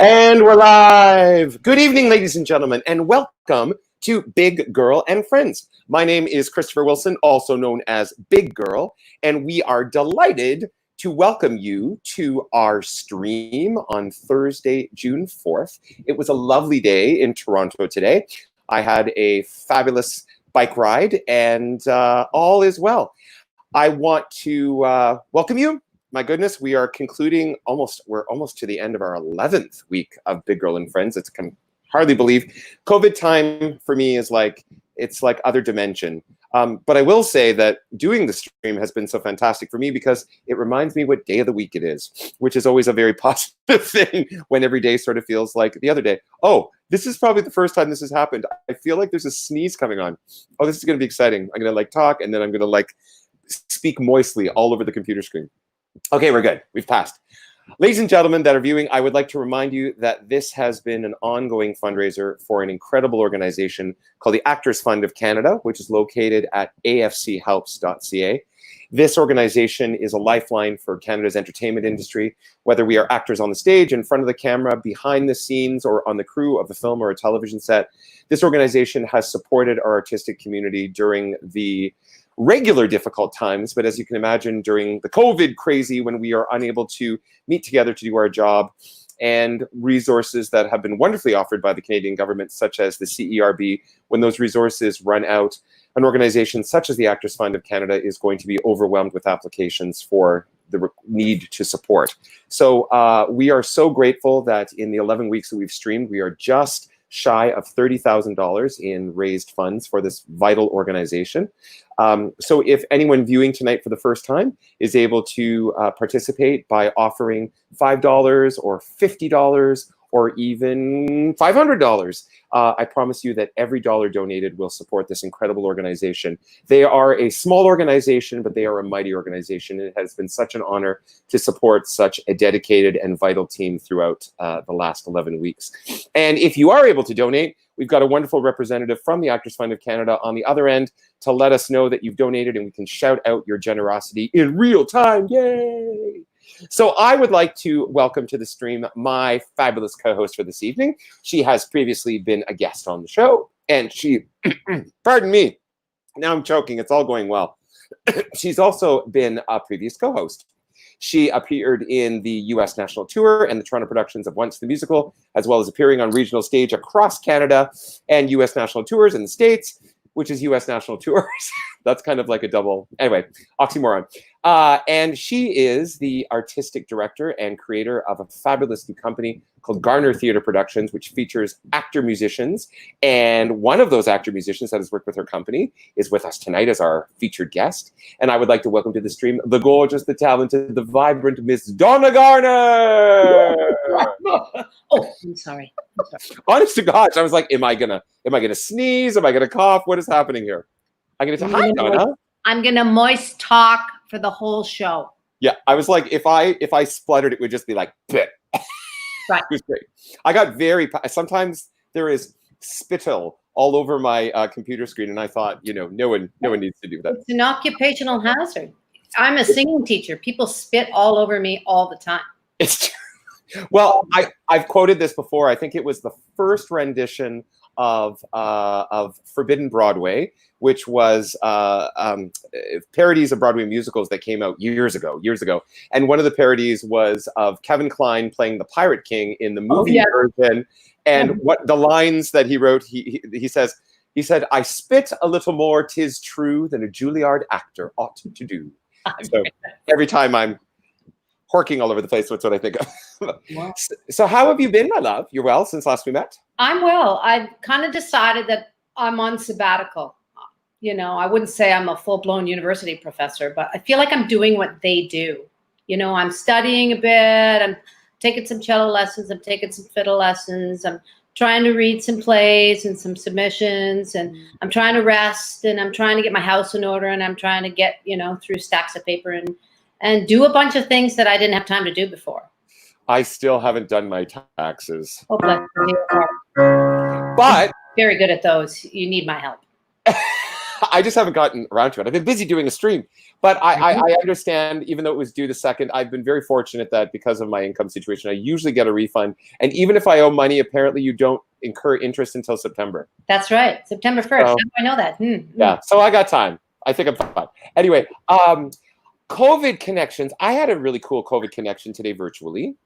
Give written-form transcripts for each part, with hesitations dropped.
And we're live. Good evening, ladies and gentlemen, and welcome to Big Girl and Friends. My name is Christopher Wilson, also known as Big Girl, and we are delighted to welcome you to our stream on Thursday, June 4th. It was a lovely day in Toronto today. I had a fabulous bike ride, and all is well. I want to welcome you. My goodness, we are concluding we're almost to the end of our 11th week of Big Girl and Friends. It's can hardly believe. COVID time for me is it's like other dimension. But I will say that doing the stream has been so fantastic for me because it reminds me what day of the week it is, which is always a very positive thing when every day sort of feels like the other day. Oh, this is probably the first time this has happened. I feel like there's a sneeze coming on. Oh, this is going to be exciting. I'm going to talk and then I'm going to speak moistly all over the computer screen. Okay, we're good. We've passed. Ladies and gentlemen that are viewing, I would like to remind you that this has been an ongoing fundraiser for an incredible organization called the Actors Fund of Canada, which is located at afchelps.ca. This organization is a lifeline for Canada's entertainment industry, whether we are actors on the stage, in front of the camera, behind the scenes, or on the crew of a film or a television set. This organization has supported our artistic community during the regular difficult times, but as you can imagine, during the COVID crazy, when we are unable to meet together to do our job, and resources that have been wonderfully offered by the Canadian government, such as the CERB, when those resources run out, an organization such as the Actors Fund of Canada is going to be overwhelmed with applications for the need to support. So we are so grateful that in the 11 weeks that we've streamed, we are just shy of $30,000 in raised funds for this vital organization. So if anyone viewing tonight for the first time is able to participate by offering $5 or $50 or even $500, I promise you that every dollar donated will support this incredible organization. They are a small organization, but they are a mighty organization. It has been such an honor to support such a dedicated and vital team throughout the last 11 weeks. And if you are able to donate, we've got a wonderful representative from the Actors Fund of Canada on the other end to let us know that you've donated, and we can shout out your generosity in real time. Yay! So I would like to welcome to the stream my fabulous co-host for this evening. She has previously been a guest on the show, and she, pardon me, now I'm choking, it's all going well. She's also been a previous co-host. She appeared in the US National Tour and the Toronto productions of Once the Musical, as well as appearing on regional stage across Canada and US National Tours in the States, which is US National Tours. That's kind of like a double, anyway, oxymoron. And she is the artistic director and creator of a fabulous new company called Garner Theatre Productions, which features actor-musicians. And one of those actor-musicians that has worked with her company is with us tonight as our featured guest. And I would like to welcome to the stream the gorgeous, the talented, the vibrant Miss Donna Garner. Oh, I'm sorry. Honest to gosh, I was like, am I gonna sneeze? Am I gonna cough? What is happening here? Hi, Donna. I'm gonna moist talk for the whole show. Yeah, I was like, if I spluttered, it would just be like, bleh. Right. It was great. I got sometimes there is spittle all over my computer screen, and I thought, no one needs to do that. It's an occupational hazard. I'm a singing teacher. People spit all over me all the time. It's true. Well, I've quoted this before. I think it was the first rendition of Forbidden Broadway, which was parodies of Broadway musicals that came out years ago. And one of the parodies was of Kevin Kline playing the Pirate King in the movie version. And what the lines that he wrote, he said, "I spit a little more, 'tis true, than a Juilliard actor ought to do." So every time I'm horking all over the place, that's what I think of. Wow. So how have you been, my love? You're well since last we met? I'm well. I've kind of decided that I'm on sabbatical. I wouldn't say I'm a full-blown university professor, but I feel like I'm doing what they do. I'm studying a bit. I'm taking some cello lessons. I'm taking some fiddle lessons. I'm trying to read some plays and some submissions, and I'm trying to rest, and I'm trying to get my house in order, and I'm trying to get, through stacks of paper and do a bunch of things that I didn't have time to do before. I still haven't done my taxes. Oh, bless you. But very good at those. You need my help. I just haven't gotten around to it. I've been busy doing a stream, but I understand, even though it was due the 2nd, I've been very fortunate that because of my income situation, I usually get a refund. And even if I owe money, apparently you don't incur interest until September. That's right. September 1st. So, How do I know that? Yeah. So I got time. I think I'm fine. Anyway, COVID connections. I had a really cool COVID connection today virtually.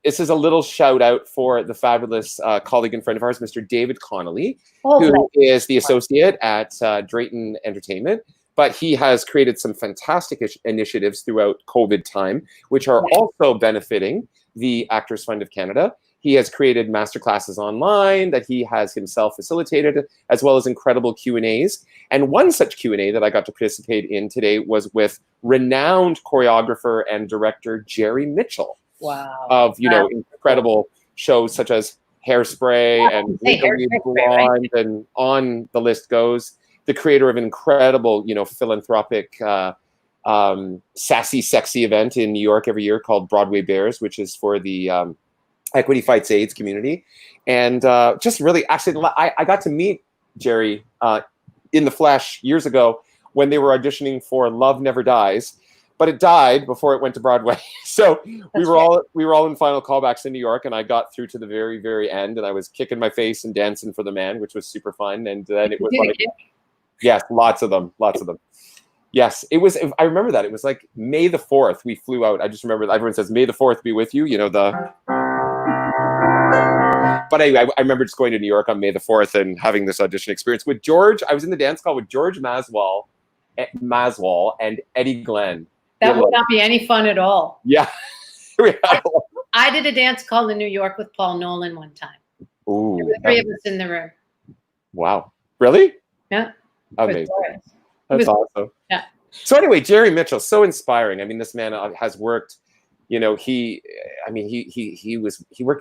This is a little shout out for the fabulous colleague and friend of ours, Mr. David Connolly, who is the associate at Drayton Entertainment. But he has created some fantastic initiatives throughout COVID time, which are also benefiting the Actors Fund of Canada. He has created masterclasses online that he has himself facilitated, as well as incredible Q&As. And one such Q&A that I got to participate in today was with renowned choreographer and director Jerry Mitchell. Wow. Of, incredible shows such as Hairspray and Legally Blonde, right? And on the list goes. The creator of an incredible, philanthropic, sassy, sexy event in New York every year called Broadway Bears, which is for the Equity Fights AIDS community. And just really, actually, I got to meet Jerry in the flesh years ago when they were auditioning for Love Never Dies. But it died before it went to Broadway. So we were all in final callbacks in New York, and I got through to the very, very end, and I was kicking my face and dancing for the man, which was super fun. And then it was like, yes, lots of them. Yes, it was. I remember that. It was like May the 4th. We flew out. I just remember everyone says, "May the 4th be with you." But anyway, I remember just going to New York on May the 4th and having this audition experience with George. I was in the dance call with George Maswell and Eddie Glenn. That would not be any fun at all. Yeah. I did a dance call in New York with Paul Nolan one time. Ooh. There were 3 of us in the room. Wow. Really? Yeah. Amazing. That's awesome. Yeah. So anyway, Jerry Mitchell, so inspiring. I mean, this man has worked, he worked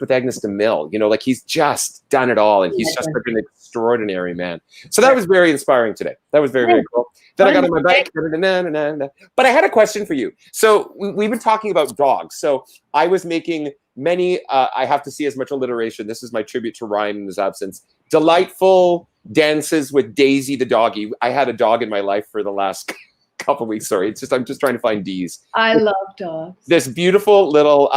with Agnes DeMille, he's just done it all, and he's just an extraordinary man. So that was very inspiring today. That was very, very cool. Then I got on my bike. But I had a question for you. So we've been talking about dogs. So I was making many, I have to see as much alliteration. This is my tribute to Ryan in his absence. Delightful dances with Daisy the doggy. I had a dog in my life for the last couple weeks. Sorry, I'm just trying to find D's. I love dogs. This beautiful little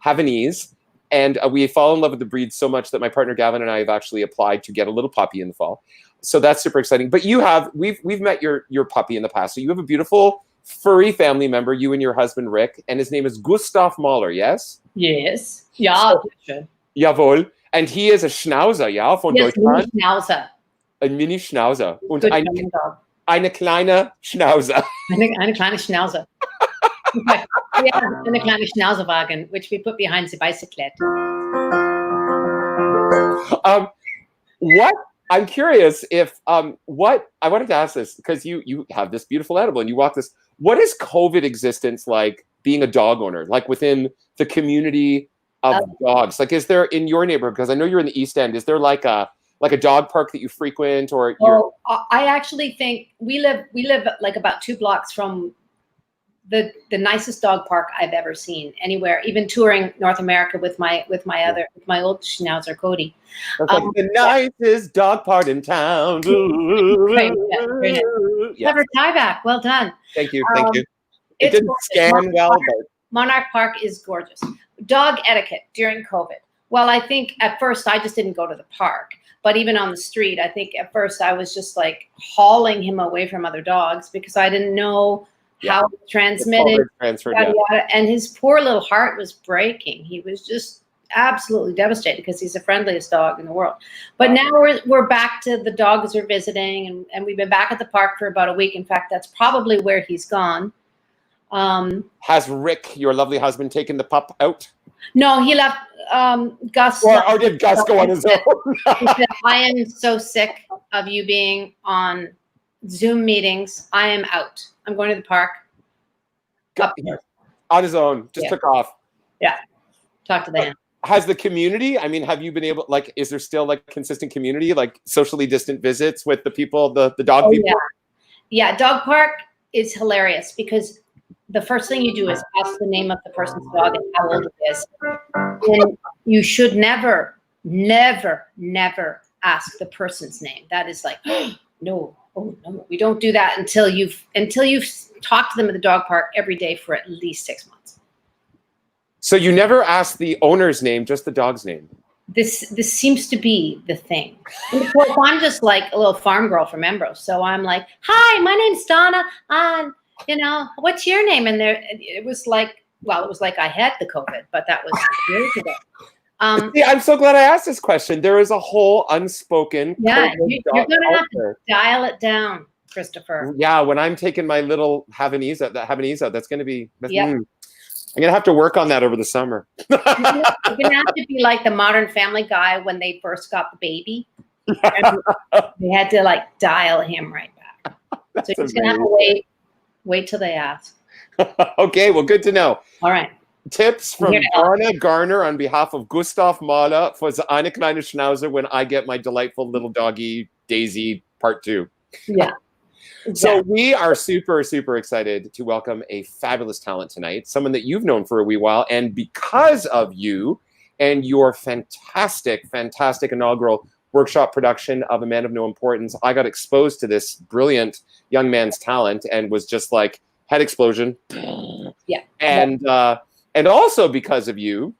Havanese, and we fall in love with the breed so much that my partner Gavin and I have actually applied to get a little puppy in the fall. So that's super exciting. But we've met your puppy in the past. So you have a beautiful furry family member, you and your husband Rick, and his name is Gustav Mahler. Yes. Yes. Ja. Jawohl. And he is a Schnauzer, ja, von Deutschland. Schnauzer. Ein Mini Schnauzer. Und eine kleine Schnauzer. Eine kleine Schnauzer. We have eine kleine Schnauzerwagen, which we put behind the bicycle. I'm curious if what I wanted to ask this, because you have this beautiful animal and you walk this. What is COVID existence like being a dog owner, like within the community of dogs? Like, is there in your neighborhood, because I know you're in the East End, is there like a dog park that you frequent, or I actually think we live like about 2 blocks from the nicest dog park I've ever seen anywhere, even touring North America with my old Schnauzer Cody. The nicest dog park in town. Right, yeah. Clever tieback. Well done. Thank you. It didn't scan well, but Monarch Park is gorgeous. Dog etiquette during COVID. Well, I think at first I just didn't go to the park, but even on the street, I think at first I was just like hauling him away from other dogs because I didn't know how it transmitted. And his poor little heart was breaking. He was just absolutely devastated because he's the friendliest dog in the world. But now we're back to the dogs are visiting, and we've been back at the park for about a week. In fact, that's probably where he's gone. Has Rick, your lovely husband, taken the pup out? No, he left Gus. Or did Gus go on his own? He said, I am so sick of you being on Zoom meetings. I am out. I'm going to the park. Up here. On his own. Just took off. Yeah. Talk to them. Has the community, I mean, have you been able, like, is there still like consistent community, like socially distant visits with the people, the dog people? Yeah, dog park is hilarious because the first thing you do is ask the name of the person's dog and how old it is. And you should never ask the person's name. That is like, no, oh no, we don't do that until you've talked to them at the dog park every day for at least 6 months. So you never ask the owner's name, just the dog's name. This seems to be the thing. And of course, I'm just like a little farm girl from Embro, so I'm like, hi, my name's Donna. What's your name? And it was like I had the COVID, but that was years ago. See, I'm so glad I asked this question. There is a whole unspoken. Yeah, you're going to have to dial it down, Christopher. Yeah, when I'm taking my little Havanese out, that's going to be. Yeah. I'm going to have to work on that over the summer. You're going to have to be like the Modern Family guy when they first got the baby. They had to like dial him right back. So you're just going to have to wait till they ask. Okay, well, good to know. All right. Tips from Donna Garner on behalf of Gustav Mahler for the eine kleine Schnauzer when I get my delightful little doggy Daisy Part 2. Yeah. Exactly. So we are super, super excited to welcome a fabulous talent tonight, someone that you've known for a wee while. And because of you and your fantastic, fantastic inaugural workshop production of A Man of No Importance, I got exposed to this brilliant young man's talent and was just like, head explosion. Yeah. And also because of you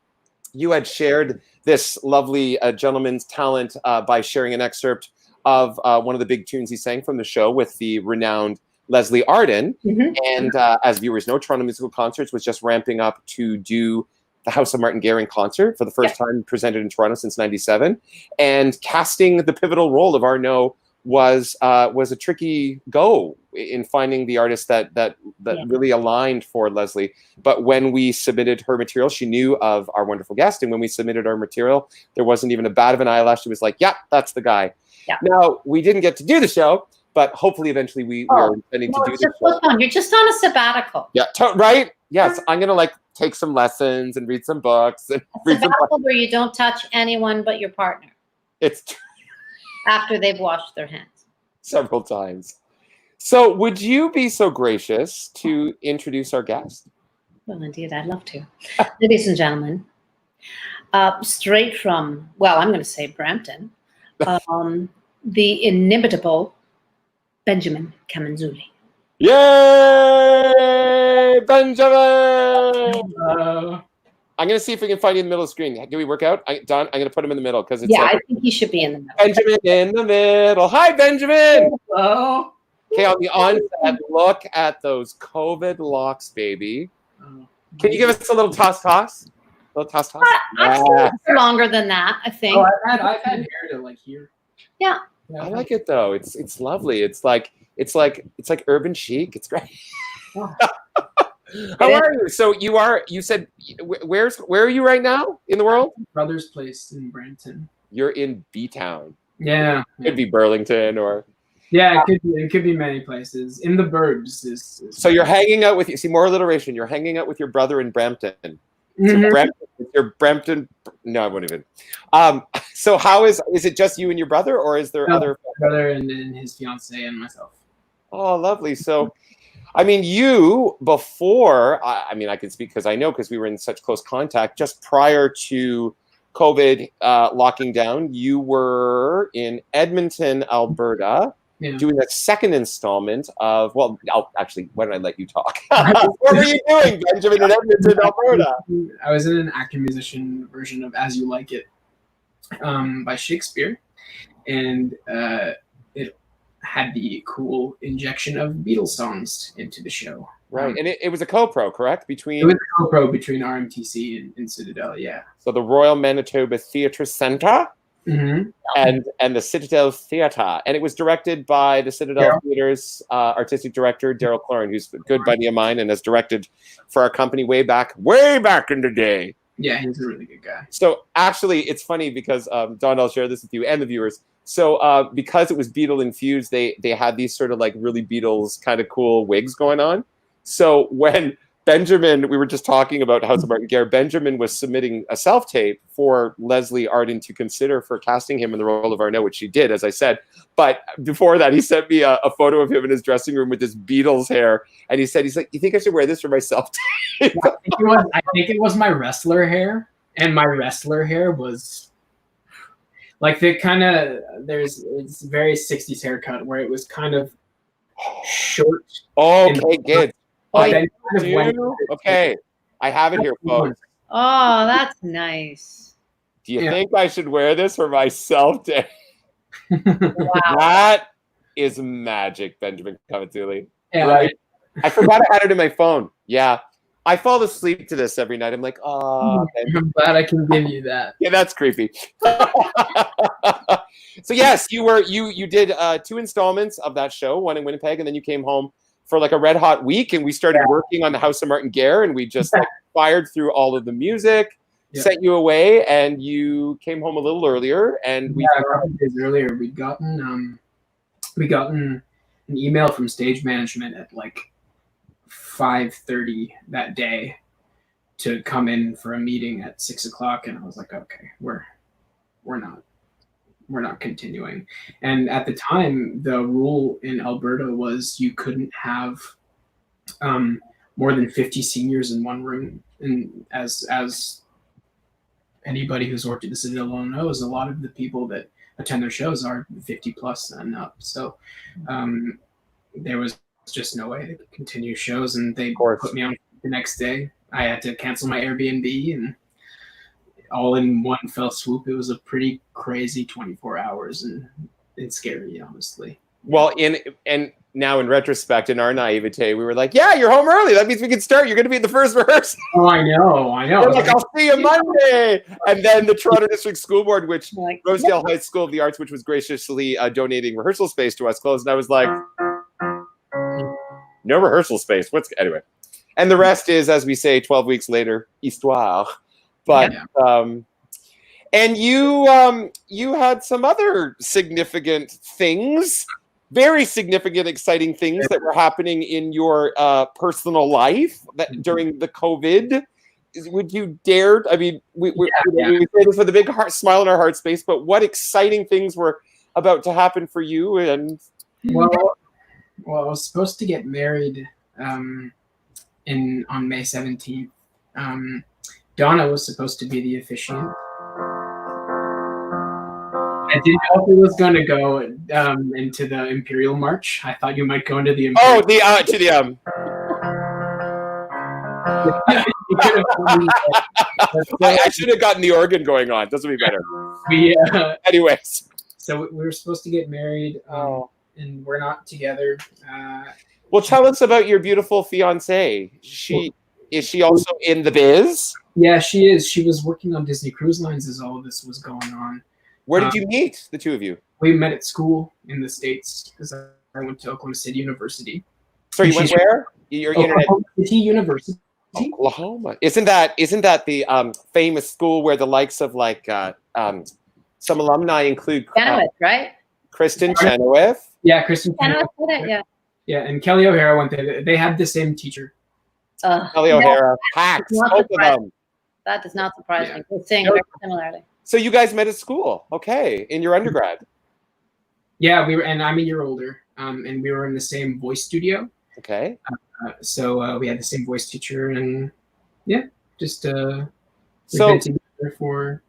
had shared this lovely gentleman's talent by sharing an excerpt of one of the big tunes he sang from the show with the renowned Leslie Arden. Mm-hmm. And as viewers know, Toronto Musical Concerts was just ramping up to do the House of Martin Guerin concert for the first time presented in Toronto since '97. And casting the pivotal role of Arnaud was a tricky go in finding the artist that really aligned for Leslie. But when we submitted her material, she knew of our wonderful guest. And when we submitted our material, there wasn't even a bat of an eyelash. She was like, yeah, that's the guy. Yeah. Now, we didn't get to do the show, but hopefully eventually we are intending to do the show. You're just on a sabbatical. Yeah, right? Yes, I'm going to take some lessons and read some books. And read sabbatical where you don't touch anyone but your partner. It's after they've washed their hands. Several times. So would you be so gracious to introduce our guest? Well, indeed, I'd love to. Ladies and gentlemen, straight from, I'm going to say Brampton, the inimitable Benjamin Camenzuli. Yay! Benjamin! I'm going to see if we can find you in the middle of the screen. Can we work out? Don, I'm going to put him in the middle because it's I think he should be in the middle. Benjamin in the middle. Hi, Benjamin! Hello. Okay, on the onset, look at those COVID locks, baby. Can you give us a little toss? A little toss? I've seen it for longer than that, I think. Oh, I've had hair to here. Yeah. I like it though. It's lovely. It's like urban chic. It's great. How are you? So you said, where are you right now in the world? Brother's place in Brampton. You're in B-Town. Yeah. Could be Burlington or. Yeah, it could be many places. In the burbs So you're hanging out with more alliteration. You're hanging out with your brother in Brampton. Mm-hmm. Your Brampton. No, I won't even. So how is it just you and your brother, or is there other brother and then his fiance and myself? Oh, lovely. So, I mean, you before. I mean, I can speak because I know because we were in such close contact just prior to COVID locking down. You were in Edmonton, Alberta. Yeah. Doing the second installment of, why don't I let you talk? What were you doing, Benjamin, in Edmonton, Alberta? I was in an actor musician version of As You Like It by Shakespeare. And it had the cool injection of Beatles songs into the show. Right, and it was a co-pro, correct? It was a co-pro between RMTC and Citadel, yeah. So the Royal Manitoba Theatre Centre. Mm-hmm. And the Citadel Theatre, and it was directed by the Citadel Theatre's artistic director Daryl Cloran, who's a good buddy of mine and has directed for our company way back in the day. Yeah, he's a really good guy. So actually, it's funny because Don, I'll share this with you and the viewers. So because it was Beatle infused, they had these sort of like really Beatles kind of cool wigs going on. So when Benjamin, we were just talking about House of Martin Guerin. Benjamin was submitting a self-tape for Leslie Arden to consider for casting him in the role of Arnaud, which she did, as I said. But before that, he sent me a photo of him in his dressing room with this Beatles hair. And he's like, you think I should wear this for my self-tape? I think it was my wrestler hair. And my wrestler hair was Like it's very 60s haircut where it was kind of short. Okay, good. But I then kind of went- do. Okay, I have it here, folks. Oh, that's nice. Do you Yeah. think I should wear this for myself? Wow. That is magic, Benjamin Camenzuli. Yeah, Right. I forgot I had it in my phone. Yeah. I fall asleep to this every night. I'm like, oh, I'm glad I can give you that. yeah, that's creepy. So yes, you did 2 installments of that show, one in Winnipeg, and then you came home for like a red hot week, and we started working on the House of Martin Guerre, and we just like fired through all of the music, sent you away, and you came home a little earlier, and we a couple days earlier we'd gotten an email from stage management at like 5:30 that day to come in for a meeting at 6 o'clock, and I was like, okay, we're not continuing. And at the time, the rule in Alberta was you couldn't have more than 50 seniors in one room. And as anybody who's worked at the Citadel knows, a lot of the people that attend their shows are 50 plus and up. So there was just no way to continue shows, and they put me on the next day. I had to cancel my Airbnb, and all in one fell swoop. It was a pretty crazy 24 hours and scary, honestly. Well, and now in retrospect, in our naivete, we were like, yeah, you're home early. That means we can start. You're going to be at the first rehearsal. Oh, I know. We're like, I'll see you Monday. And then the Toronto District School Board, which Rosedale High School of the Arts, which was graciously donating rehearsal space to us, closed. And I was like, no rehearsal space. Anyway. And the rest is, as we say, 12 weeks later, histoire. But and you had some other significant things, very significant, exciting things that were happening in your personal life during the COVID. Would you dare? I mean, we say this with a big smile in our heart space, but what exciting things were about to happen for you? And well, I was supposed to get married on May 17th. Donna was supposed to be the officiant. I didn't know if it was going to go into the Imperial March. I thought you might go into the Imperial. I should have gotten the organ going on. This would be better. Anyways. So we were supposed to get married, and we're not together. Well, tell us about your beautiful fiancée. Is she also in the biz? Yeah, she is. She was working on Disney Cruise Lines as all of this was going on. Where did you meet, the two of you? We met at school in the States because I went to Oklahoma City University. So you went where? Oklahoma City University. Oklahoma. Isn't that the famous school where the likes of like some alumni include Chenoweth, right? Kristen Chenoweth? Yeah, Kristen Chenoweth. Yeah, and Kelly O'Hara went there. They had the same teacher. Kelly O'Hara, hacks, both of them. That does not surprise me. We're saying very similarly. So you guys met at school, okay, in your undergrad. Yeah, we were, and I'm a year older, and we were in the same voice studio. Okay. So we had the same voice teacher, and just we've been together for,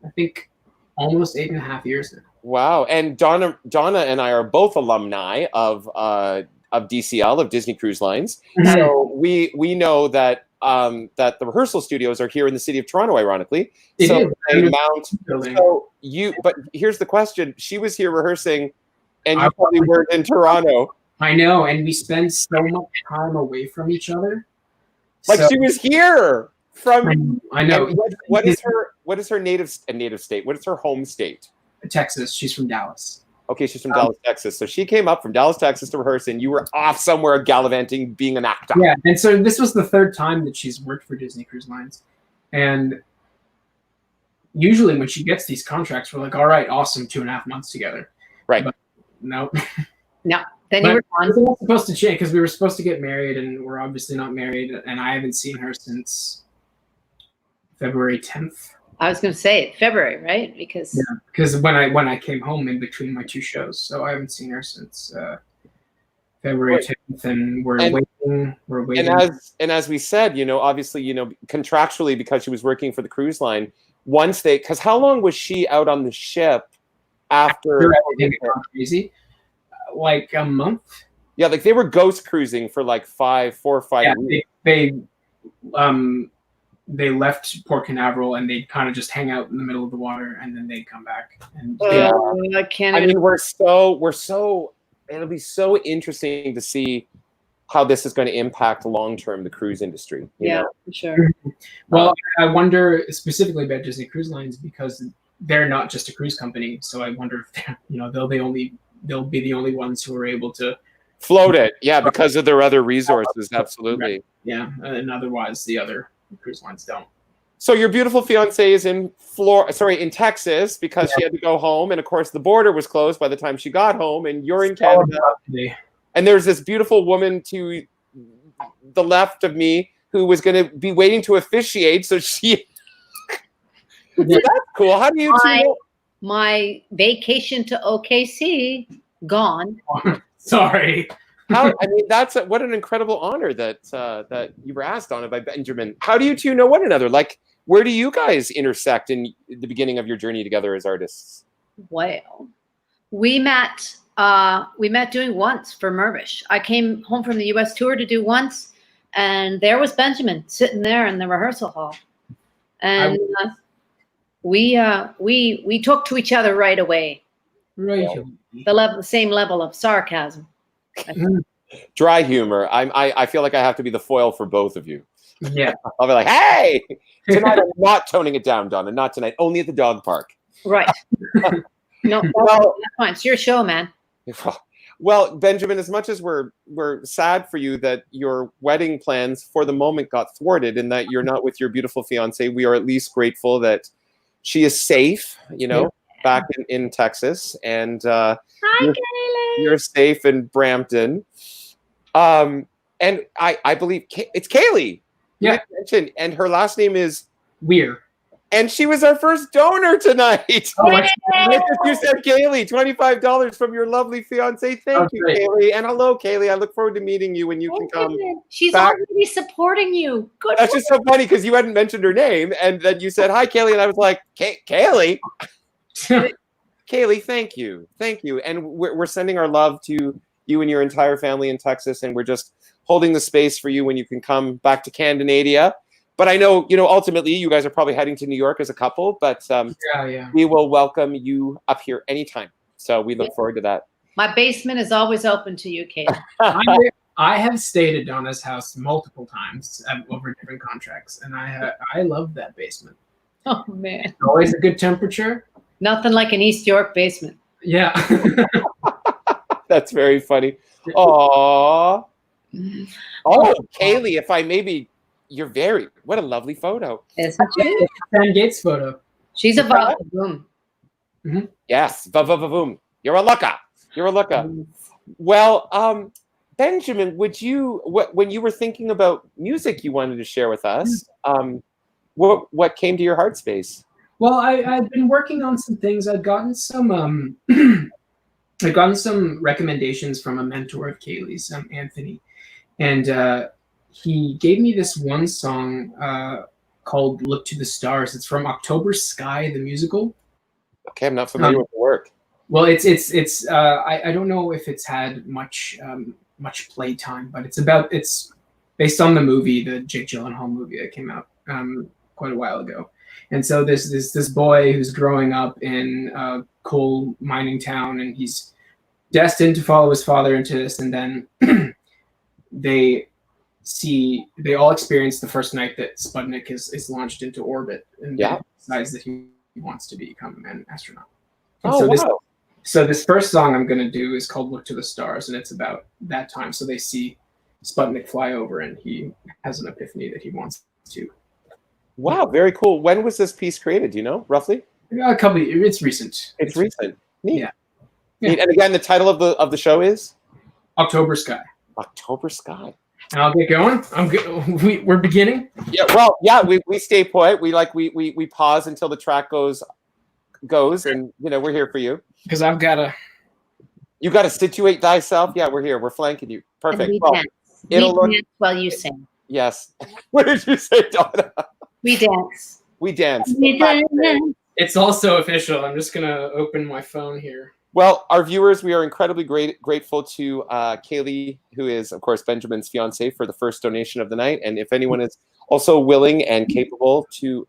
I think, almost 8.5 years now. Wow. And Donna and I are both alumni of DCL, of Disney Cruise Lines. So we know that that the rehearsal studios are here in the city of Toronto, ironically. But here's the question. She was here rehearsing and you probably weren't in Toronto. I know, and we spend so much time away from each other. Like she was here from I know. What is her native state? What is her home state? Texas. She's from Dallas. Okay, she's from Dallas, Texas. So she came up from Dallas, Texas to rehearse, and you were off somewhere gallivanting, being an actor. Yeah, and so this was the third time that she's worked for Disney Cruise Lines. And usually when she gets these contracts, we're like, all right, awesome, 2.5 months together. Right. But no. No. Then you were gone. It was supposed to change because we were supposed to get married, and we're obviously not married, and I haven't seen her since February 10th. I was going to say February, right? Because when I came home in between my two shows, so I haven't seen her since February 10th, and we're waiting. We're waiting. And as we said, obviously, contractually, because she was working for the cruise line, once they, because how long was she out on the ship after? Crazy, like a month. Yeah, like they were ghost cruising for like 4 or 5 weeks. They left Port Canaveral and they'd kind of just hang out in the middle of the water, and then they'd come back. And I can't. I mean, we're so. It'll be so interesting to see how this is going to impact long term the cruise industry. You know? For sure. Well, I wonder specifically about Disney Cruise Lines because they're not just a cruise company. So I wonder if they'll be the only ones who are able to float it. Yeah, because of their other resources. Absolutely. Right. Yeah, and otherwise the other cruise lines don't. So your beautiful fiance is in Texas because she had to go home, and of course the border was closed by the time she got home, and you're in Canada. And there's this beautiful woman to the left of me who was going to be waiting to officiate. So she, that's cool. How do you two? My vacation to OKC gone. Sorry. I mean, what an incredible honor that you were asked on it by Benjamin. How do you two know one another? Like, where do you guys intersect in the beginning of your journey together as artists? Well, we met doing Once for Mirvish. I came home from the U.S. tour to do Once, and there was Benjamin sitting there in the rehearsal hall, and we took to each other right away. Right. The same level of sarcasm. Dry humor. I feel like I have to be the foil for both of you. Yeah. I'll be like, hey, tonight I'm not toning it down, Donna. Not tonight. Only at the dog park. Right. No, that's fine. It's your show, man. Well, Benjamin, as much as we're sad for you that your wedding plans for the moment got thwarted and that you're not with your beautiful fiance, we are at least grateful that she is safe, back in Texas, and Hi, Kaylee. You're safe in Brampton. And I believe it's Kaylee. Yeah. And her last name is Weir. And she was our first donor tonight. Oh, you said, Kaylee, $25 from your lovely fiance. Thank you, great. Kaylee. And hello, Kaylee. I look forward to meeting you when you can come. She's back. already supporting you. Good. That's just so funny because you hadn't mentioned her name. And then you said, hi, Kaylee. And I was like, Kaylee? Kaylee, thank you. Thank you. And we're sending our love to you and your entire family in Texas. And we're just holding the space for you when you can come back to Canada. But I know, ultimately you guys are probably heading to New York as a couple, but we will welcome you up here anytime. So we look forward to that. My basement is always open to you, Kate. I have stayed at Donna's house multiple times over different contracts, and I love that basement. Oh, man. It's always a good temperature. Nothing like an East York basement. Yeah. That's very funny. Aww. Oh, Kaylee, if I maybe... what a lovely photo. Isn't she? Stan Gates photo. She's a boom. Mm-hmm. Yes, boom. You're a looker. Well, Benjamin, when you were thinking about music you wanted to share with us, what came to your heart space? Well, I've been working on some things. I've gotten some recommendations from a mentor of Kaylee's, Anthony, and he gave me this one song called "Look to the Stars." It's from October Sky, the musical. Okay, I'm not familiar with the work. Well, it's I don't know if it's had much play time, but it's based on the movie, the Jake Gyllenhaal movie that came out quite a while ago. And so there's this boy who's growing up in a coal mining town, and he's destined to follow his father into this, and then they all experience the first night that Sputnik is launched into orbit, and decides that he wants to become an astronaut. And so this first song I'm going to do is called "Look to the Stars," and it's about that time. So they see Sputnik fly over, and he has an epiphany that he wants to. Wow, very cool. When was this piece created? Do you know, roughly? It's recent. It's recent. Neat. Yeah. Neat. And again, the title of the show is October Sky. October Sky. And I'll get going. I'm good. We're beginning. Yeah. Well, yeah. We stay put. We pause until the track goes, and we're here for you. Because I've got to. You got to situate thyself. Yeah, we're here. We're flanking you. Perfect. We well, dance while you sing. Yes. What did you say, Donna? We dance. We danced. It's also official. I'm just gonna open my phone here. Well, our viewers, we are incredibly grateful to Kaylee, who is, of course, Benjamin's fiance, for the first donation of the night. And if anyone is also willing and able to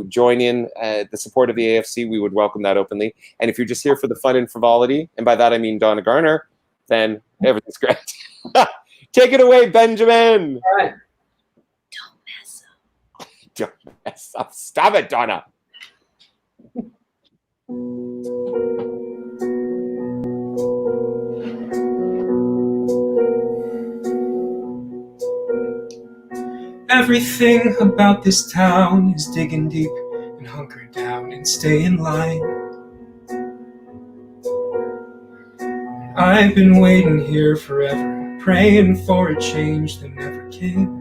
join in the support of the AFC, we would welcome that openly. And if you're just here for the fun and frivolity, and by that I mean Donna Garner, then everything's great. Take it away, Benjamin. All right. Don't mess up. Don't mess up. Stop it, Donna. Everything about this town is digging deep and hunker down and stay in line. I've been waiting here forever, praying for a change that never came.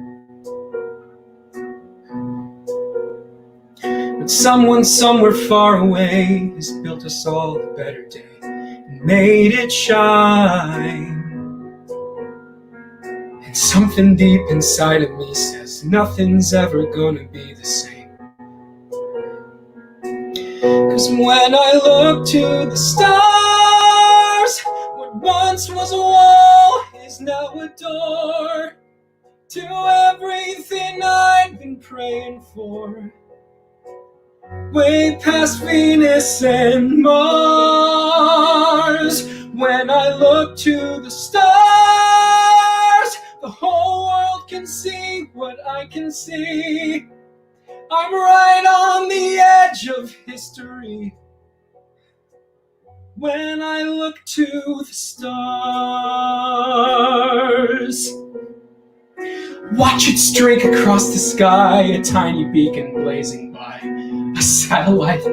But someone somewhere far away has built us all a better day and made it shine. And something deep inside of me says nothing's ever gonna be the same. 'Cause when I look to the stars, what once was a wall is now a door to everything I've been praying for, way past Venus and Mars. When I look to the stars, the whole world can see what I can see. I'm right on the edge of history. When I look to the stars, watch it streak across the sky, a tiny beacon blazing by, a satellite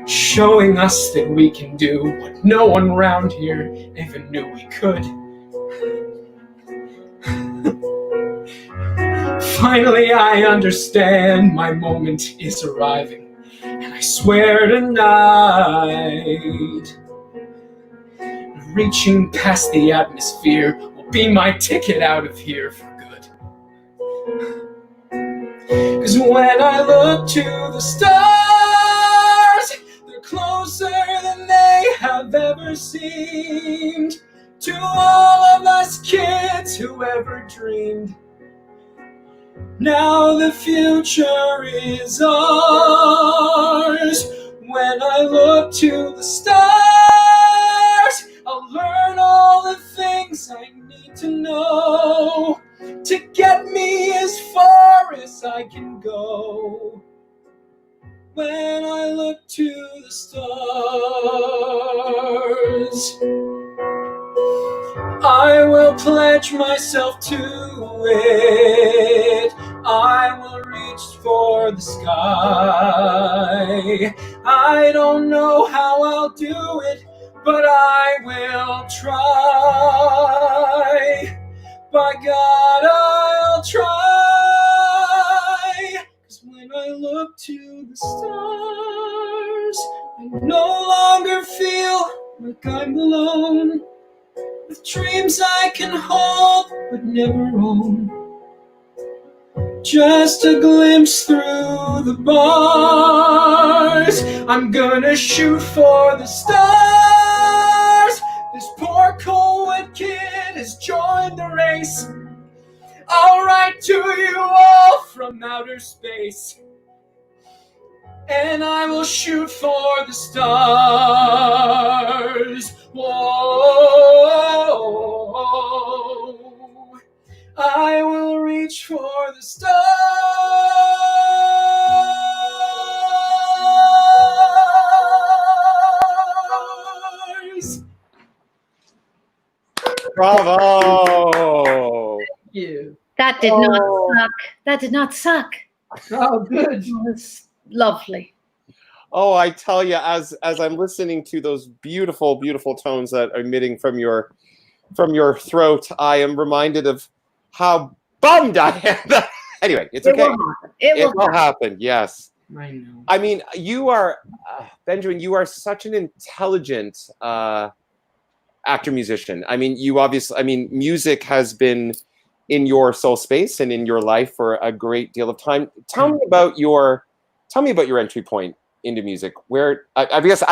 showing us that we can do what no one around here even knew we could. Finally, I understand my moment is arriving, and I swear tonight, reaching past the atmosphere will be my ticket out of here for good. 'Cause when I look to the stars, they're closer than they have ever seemed. To all of us kids who ever dreamed, now the future is ours. When I look to the stars, I'll learn all the things I need to know to get me as far as I can go. When I look to the stars, I will pledge myself to it. I will reach for the sky. I don't know how I'll do it, but I will try. By God, I'll try. 'Cause when I look to the stars, I no longer feel like I'm alone, with dreams I can hold but never own. Just a glimpse through the bars. I'm gonna shoot for the stars. This poor cold kid has joined the race. I'll write to you all from outer space, and I will shoot for the stars. Whoa, I will reach for the stars. Bravo! Thank you. That did not suck. That did not suck. Oh, good. It was lovely. Oh, I tell you, as I'm listening to those beautiful, beautiful tones that are emitting from your throat, I am reminded of how bummed I am. Anyway, it's okay. It will happen. Yes. I know. I mean, you are, Benjamin, you are such an intelligent actor musician. I mean, you obviously, I mean, music has been in your soul space and in your life for a great deal of time. Tell me about your entry point into music. Where I guess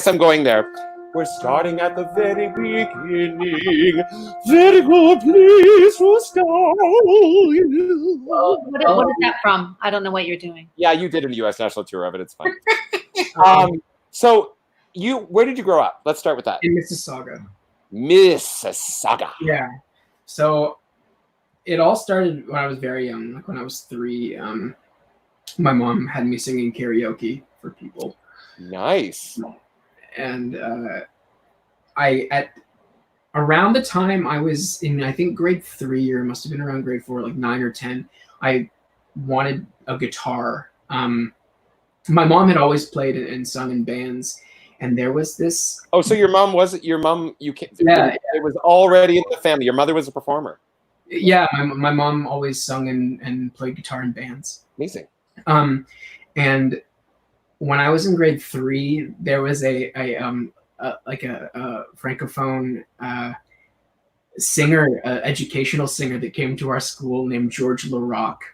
I'm going there. We're starting at the very beginning. Very good, please to start. What is that from? I don't know what you're doing. Yeah, you did a U.S. national tour of it. It's fine. So where did you grow up? Let's start with that. In Mississauga. Mississauga. Yeah. So it all started when I was very young. Like when I was 3, my mom had me singing karaoke for people. Nice. And at around the time I was in, I think grade 3, or it must have been around grade 4, like 9 or 10, I wanted a guitar. My mom had always played and sung in bands, and there was this. Oh, so your mom? You can't. Yeah, it was already in the family. Your mother was a performer. Yeah, my mom always sung and played guitar in bands. Amazing. And when I was in grade 3, there was a francophone singer, educational singer that came to our school named George Larocque.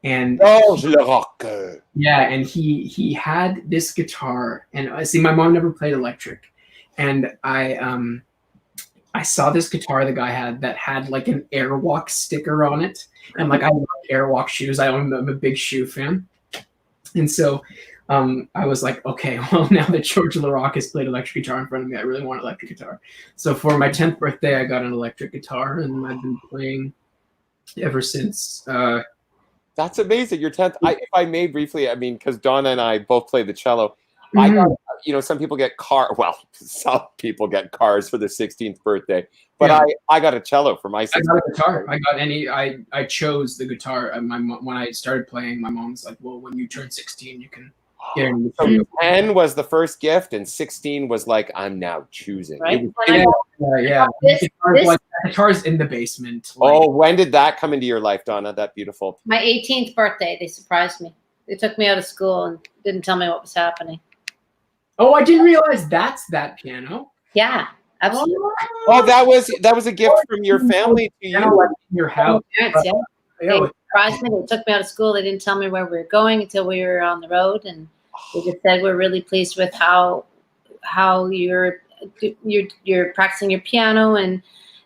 And George Larocque. Yeah, and he had this guitar, and see, my mom never played electric, and I saw this guitar the guy had that had like an Airwalk sticker on it, and like I love Airwalk shoes. I'm a big shoe fan, and so I was like, okay, well, now that George Larocque has played electric guitar in front of me, I really want an electric guitar. So for my 10th birthday, I got an electric guitar, and I've been playing ever since. That's amazing. Your 10th. If I may briefly, I mean, because Donna and I both play the cello. I got, some people get some people get cars for their 16th birthday, but yeah. I got a cello for my 16th. I got a guitar. I chose the guitar. When I started playing, my mom's like, well, when you turn 16, you can get in. So 10 was the first gift, and 16 was like, I'm now choosing. Right? Yeah. The guitar's in the basement. When did that come into your life, Donna? That beautiful. My 18th birthday, they surprised me. They took me out of school and didn't tell me what was happening. Oh, I didn't realize that's that piano. Yeah, absolutely. Oh, that was a gift from your family to you. Your house. Parents, yeah. They surprised me. They took me out of school. They didn't tell me where we were going until we were on the road, and they just said we're really pleased with how you're practicing your piano and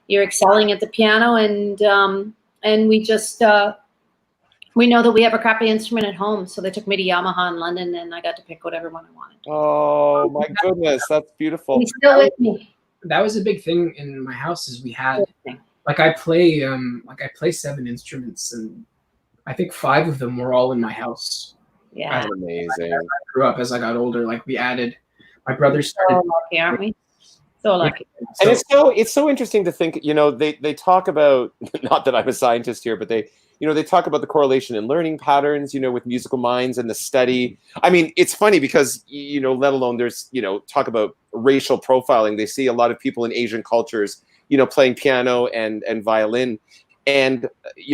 you're excelling at the piano, and we just we know that we have a crappy instrument at home, so they took me to Yamaha in London, and I got to pick whatever one I wanted. Oh my goodness, that's beautiful. He's still with me. That was a big thing in my house. Is we had I play 7 instruments, and I think 5 of them were all in my house. Yeah, that's amazing. I grew up as I got older. Like we added, my brother started. So lucky, aren't we? So lucky. And it's so interesting to think. They talk about, not that I'm a scientist here, but they talk about the correlation in learning patterns, with musical minds and the study. I mean, it's funny because, let alone there's, talk about racial profiling. They see a lot of people in Asian cultures, playing piano and violin. And,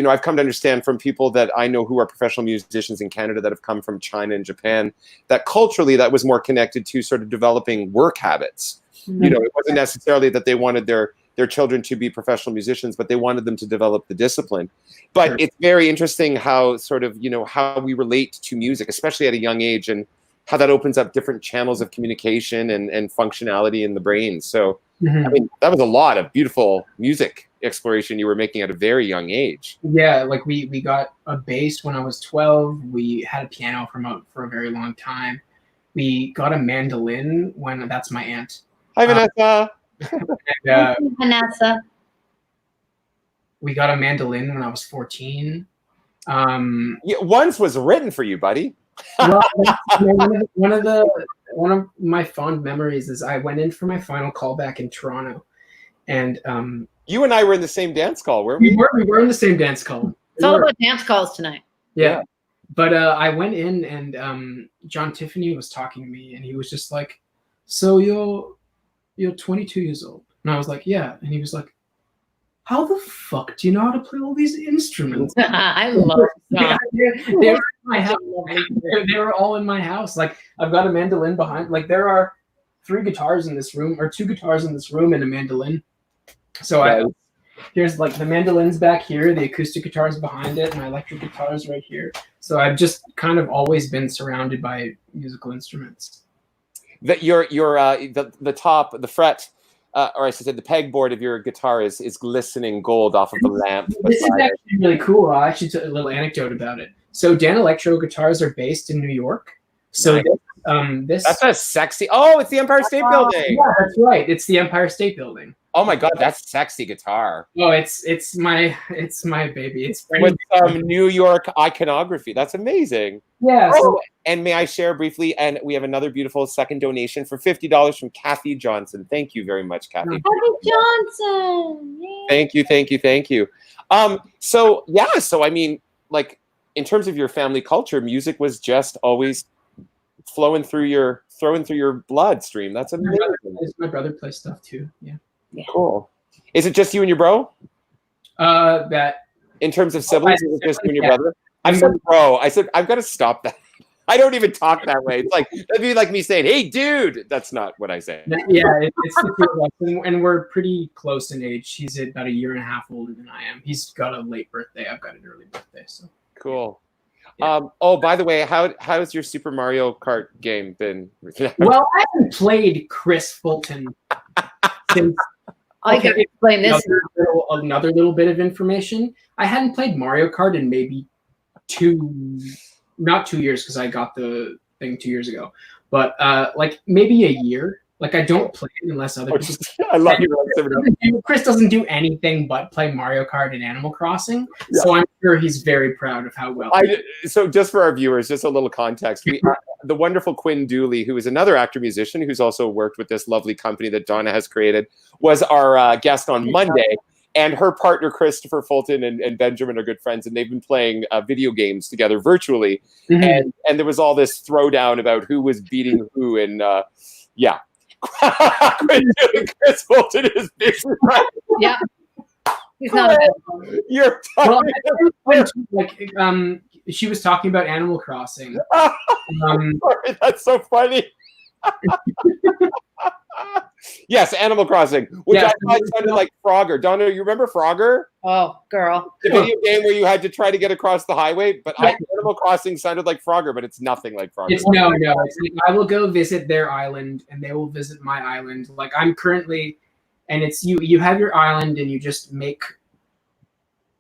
I've come to understand from people that I know who are professional musicians in Canada that have come from China and Japan, that culturally that was more connected to sort of developing work habits. Mm-hmm. It wasn't necessarily that they wanted their children to be professional musicians, but they wanted them to develop the discipline. But sure. It's very interesting how sort of, how we relate to music, especially at a young age, and how that opens up different channels of communication and functionality in the brain. So, I mean, that was a lot of beautiful music exploration you were making at a very young age. Yeah, like we got a bass when I was 12. We had a piano for a very long time. We got a mandolin that's my aunt. Hi, Vanessa. Vanessa. We got a mandolin when I was 14. Once was written for you, buddy. Well, one of my fond memories is I went in for my final call back in Toronto, and you and I were in the same dance call, weren't we? We were in the same dance call. It's all about dance calls tonight. Yeah. But I went in, and John Tiffany was talking to me, and he was just like, "So you're 22 years old?" And I was like, "Yeah." And he was like, "How the fuck do you know how to play all these instruments?" I love John. They were in my house. They were all in my house. Like, I've got a mandolin behind. Like, there are 3 guitars in this room, or 2 guitars in this room, and a mandolin. So here's like the mandolins back here, the acoustic guitars behind it, my electric guitars right here. So I've just kind of always been surrounded by musical instruments. That the top, the fret, or I should say the pegboard of your guitar is glistening gold off of the lamp. This is actually really cool. I actually took a little anecdote about it. So Dan Electro guitars are based in New York. So nice. That's a sexy. Oh, it's the Empire State Building. Yeah, that's right. It's the Empire State Building. Oh my God, that's sexy guitar. Oh, it's my baby. It's with some New York iconography. That's amazing. Yeah. Oh, and may I share briefly? And we have another beautiful second donation for $50 from Kathy Johnson. Thank you very much, Kathy. Kathy Johnson. Yay. Thank you. So yeah. So I mean, like in terms of your family culture, music was just always flowing through your bloodstream. That's amazing. My brother plays stuff too. Yeah. Cool. Is it just you and your bro? That in terms of siblings, is it just you and your brother? I said bro. I said I've got to stop that. I don't even talk that way. It's like that'd be like me saying, "Hey, dude." That's not what I say. Yeah, it's the two of us, and we're pretty close in age. He's about a year and a half older than I am. He's got a late birthday. I've got an early birthday. So cool. Yeah. Oh, by the way, how's your Super Mario Kart game been? Well, I haven't played Chris Fulton since. I can explain this. Another little bit of information. I hadn't played Mario Kart in maybe not 2 years because I got the thing 2 years ago, but like maybe a year. Like I don't play it unless other people. I love you. Chris doesn't do anything but play Mario Kart and Animal Crossing, so I'm sure he's very proud of how well. So just for our viewers, just a little context. The wonderful Quinn Dooley, who is another actor musician who's also worked with this lovely company that Donna has created, was our guest on Monday. And her partner, Christopher Fulton, and Benjamin are good friends, and they've been playing video games together virtually. Mm-hmm. And there was all this throwdown about who was beating who, and yeah. Chris Fulton is busy. Yeah. He's not a bad one. You're talking she was talking about Animal Crossing. Sorry, that's so funny. Yes, Animal Crossing, which I thought sounded like Frogger. Donna, you remember Frogger? Oh, girl. The video game where you had to try to get across the highway, but Animal Crossing sounded like Frogger, but it's nothing like Frogger. No. It's like, I will go visit their island, and they will visit my island. Like I'm currently, and it's you have your island, and you just make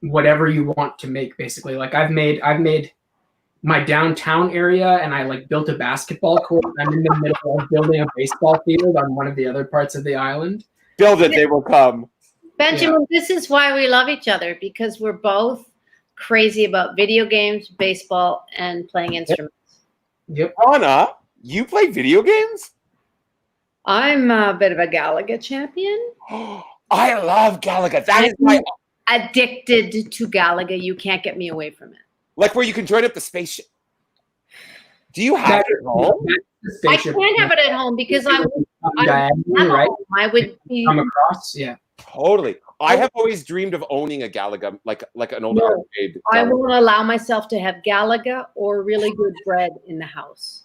whatever you want to make, basically. Like I've made my downtown area, and I like built a basketball court. I'm in the middle of building a baseball field on one of the other parts of the island. Build it, they will come. Benjamin, this is why we love each other, because we're both crazy about video games, baseball, and playing instruments. Yep. Anna, you play video games? I'm a bit of a Galaga champion. I love Galaga. That is my addicted to Galaga. You can't get me away from it. Like where you can join up the spaceship. Do you have it at home? I can't have it at home because I would be come across. Yeah, totally. I have always dreamed of owning a Galaga, like an old arcade. I won't allow myself to have Galaga or really good bread in the house.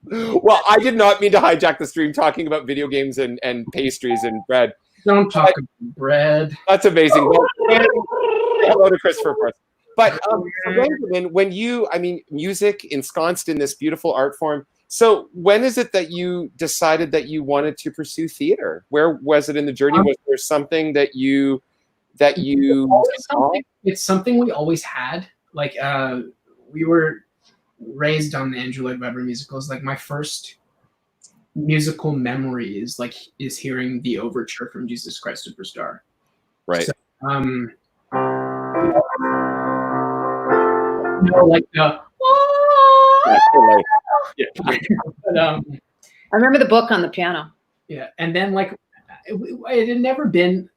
Well, I did not mean to hijack the stream talking about video games and pastries and bread. Don't talk about bread. That's amazing. Hello to Christopher first. But Benjamin, when music ensconced in this beautiful art form. So when is it that you decided that you wanted to pursue theater? Where was it in the journey? Was there something that you It's something we always had. Like we were raised on the Andrew Lloyd Webber musicals. Like my first musical memory is hearing the overture from Jesus Christ Superstar. Right. So, like the I remember the book on the piano. Yeah, and then like it had never been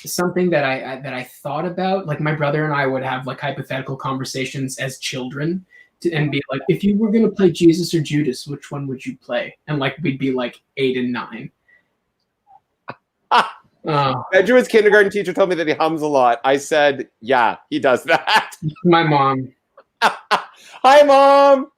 something that I thought about. Like my brother and I would have like hypothetical conversations as children and be like, if you were gonna play Jesus or Judas, which one would you play? And like we'd be like 8 and 9. Benjamin's kindergarten teacher told me that he hums a lot. I said, yeah, he does that. My mom. Hi, Mom.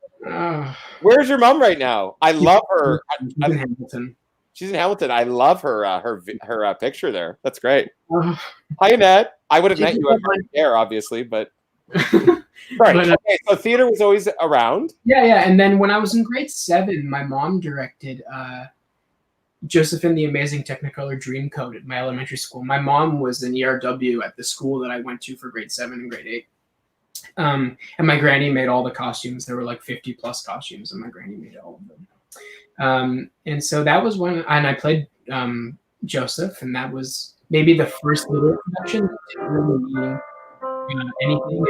Where's your mom right now? I love her. She's in Hamilton. She's in Hamilton. I love her picture there. That's great. Uh, Hi, Annette. I would have She's met you a at good one. there, obviously, but but, right. Okay, so theater was always around. yeah. And then when I was in grade 7, my mom directed Joseph and the Amazing Technicolor Dreamcoat at my elementary school. My mom was an ERW at the school that I went to for grade 7 and grade 8. And my granny made all the costumes. There were like 50 plus costumes, and my granny made all of them. And so that was when, and I played Joseph, and that was maybe the first little production to really mean anything.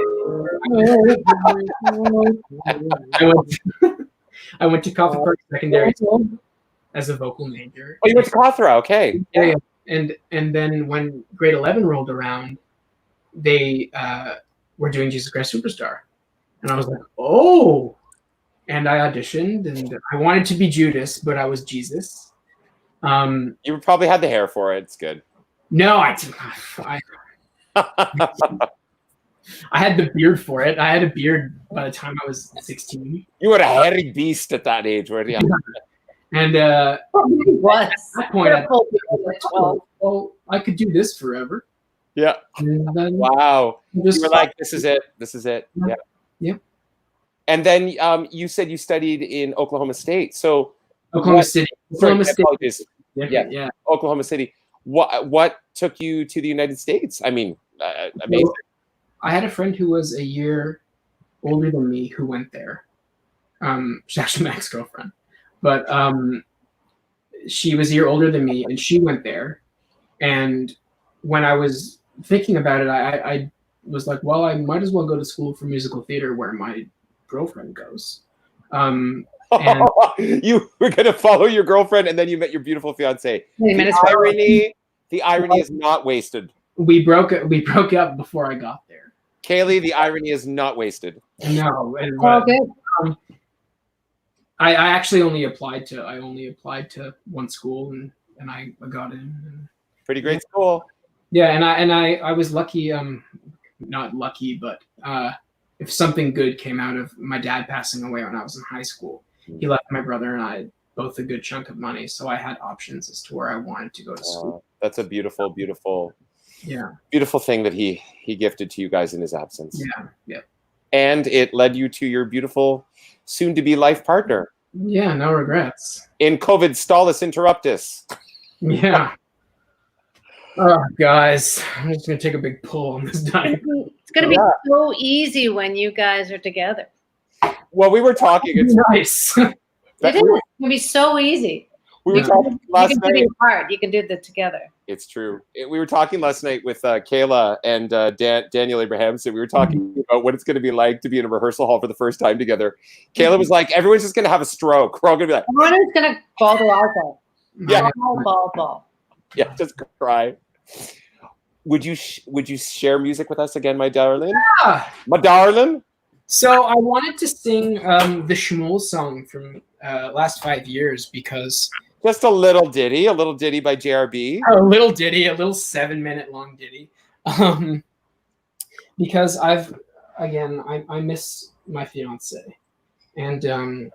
I went to Coffee Park Secondary School as a vocal major. Oh, you went to Cawthra, okay. Yeah. And then when grade 11 rolled around, they were doing Jesus Christ Superstar. And I was like, oh. And I auditioned, and I wanted to be Judas, but I was Jesus. You probably had the hair for it. It's good. No, I had the beard for it. I had a beard by the time I was 16. You were a hairy beast at that age, weren't you? And What? at that point, I thought, well, I could do this forever. Yeah. And then Wow. just You were like, this is it. This is it. Yeah. Yep. And then you said you studied in Oklahoma State. So Oklahoma City. sorry, Oklahoma State. apologies. Yeah. Yeah. Oklahoma City. What took you to the United States? I mean, amazing. Well, I had a friend who was a year older than me who went there. She's actually my ex-girlfriend. But she was a year older than me, and she went there. And when I was thinking about it, I was like, well, I might as well go to school for musical theater where my girlfriend goes. And You were going to follow your girlfriend, and then you met your beautiful fiance. The irony is not wasted. we broke up before I got there. Kaylee, the irony is not wasted. No, and, Okay. I actually only applied to one school, and I got in. And, Pretty great school. yeah, and I was lucky. Not lucky, but if something good came out of my dad passing away when I was in high school, he left my brother and I both a good chunk of money, so I had options as to where I wanted to go to school. That's a beautiful, beautiful, Yeah, beautiful thing that he gifted to you guys in his absence. yeah. And it led you to your beautiful, soon-to-be life partner. Yeah, no regrets. In COVID Stallus Interruptus. Yeah. Oh, guys, I'm just gonna take a big pull on this diet. It's going to be so easy when you guys are together. Well, we were talking. It's Nice. It is. It's going to be so easy. We were talking last You can do night. the part. You can do the together. It's true. We were talking last night with Kayla and Daniel Abrahamson. We were talking about what it's going to be like to be in a rehearsal hall for the first time together. Kayla was like, everyone's just going to have a stroke. We're all going to be like, Everyone's going to ball the eyes out. Yeah. Ball. yeah, just cry. Would you share music with us again, my darling? Yeah. My darling? So I wanted to sing the Shmuel song from last 5 years because Just a little ditty by JRB. a little ditty, a little 7-minute long ditty. Because I miss my fiance, and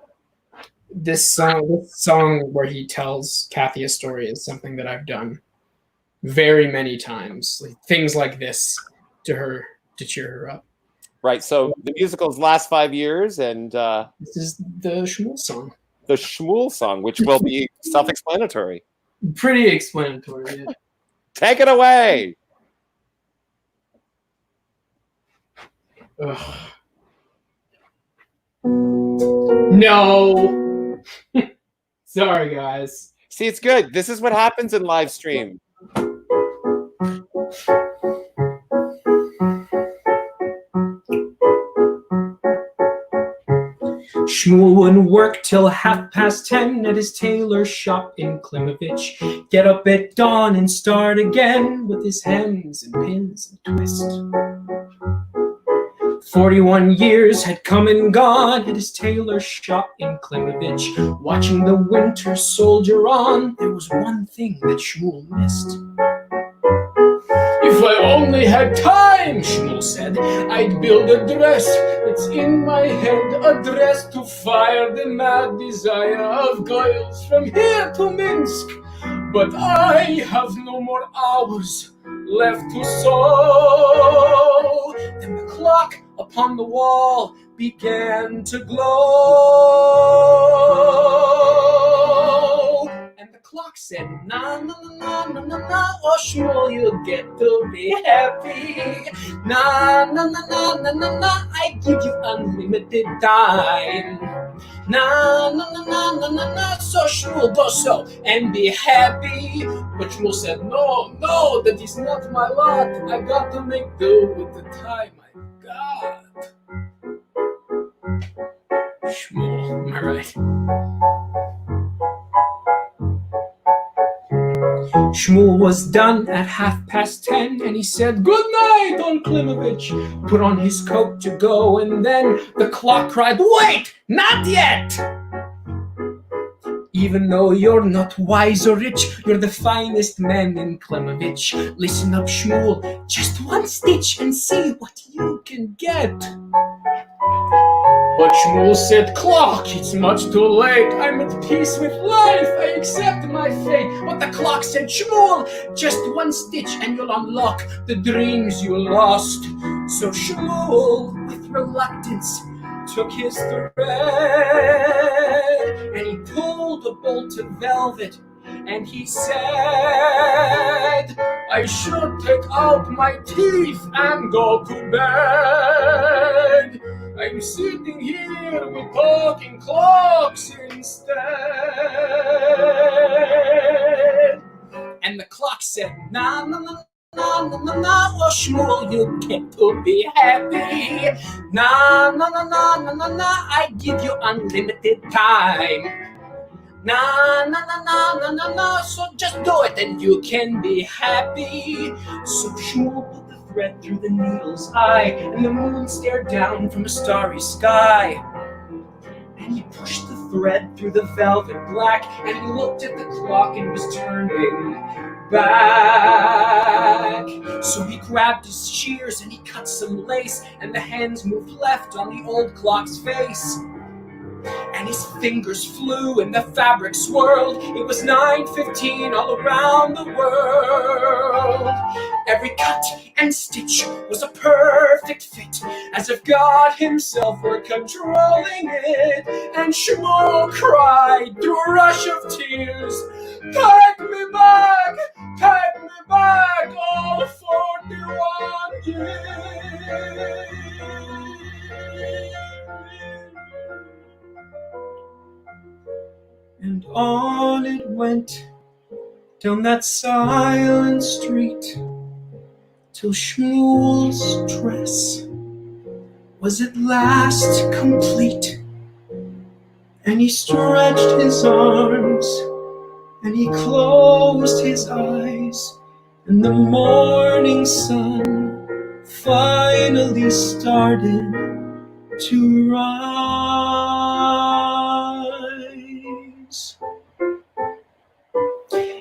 this song where he tells Kathy a story is something that I've done very many times, like things like this to her to cheer her up. Right. So the musical's last 5 years, and This is the Shmuel song. the Shmuel song, which will be self-explanatory. Pretty explanatory. Yeah. Take it away. Ugh. No. Sorry, guys. See, it's good. This is what happens in live stream. Shmuel wouldn't work till 10:30 at his tailor shop in Klimovich. Get up at dawn and start again with his hems and pins and twist. 41 years had come and gone at his tailor shop in Klimovich. Watching the winter soldier on, there was one thing that Shmuel missed. If I only had time, Shmuel said, I'd build a dress that's in my head, a dress to fire the mad desire of girls from here to Minsk. But I have no more hours left to sew. Then the clock upon the wall began to glow. And the clock said, na na na na na na, oh Shmuel, you'll get to be happy. Na na na na na na na, I give you unlimited time. Na na na na na na na, so Shmuel, go so and be happy. But Shmuel said, no, that is not my lot. I got to make do with the time I've got. Shmuel, am I right? Shmuel was done at 10:30, and he said, good night, Don Klimovich, put on his coat to go, and then the clock cried, wait, not yet! Even though you're not wise or rich, you're the finest man in Klimovich. Listen up, Shmuel, just one stitch and see what you can get. But Shmuel said, clock, it's much too late. I'm at peace with life. I accept my fate. But the clock said, Shmuel, just one stitch and you'll unlock the dreams you lost. So Shmuel, with reluctance, took his thread and he pulled a bolt of velvet and he said, I should take out my teeth and go to bed. I'm sitting here with talking clocks instead. And the clock said, na na na na na na na, oh Shmuel, you get to be happy. Na na na na na na na, I give you unlimited time. Na na na na na na na, so just do it and you can be happy. So Shmuel put the thread through the needle's eye, and the moon stared down from a starry sky. And he pushed the thread through the velvet black, and he looked at the clock and was turning back. So he grabbed his shears and he cut some lace, and the hands moved left on the old clock's face. And his fingers flew and the fabric swirled. It was 9:15 all around the world. Every cut and stitch was a perfect fit, as if God himself were controlling it. And Shmuel cried through a rush of tears, take me back, all 41 years. And on it went, down that silent street, till Shmuel's dress was at last complete. And he stretched his arms, and he closed his eyes, and the morning sun finally started to rise.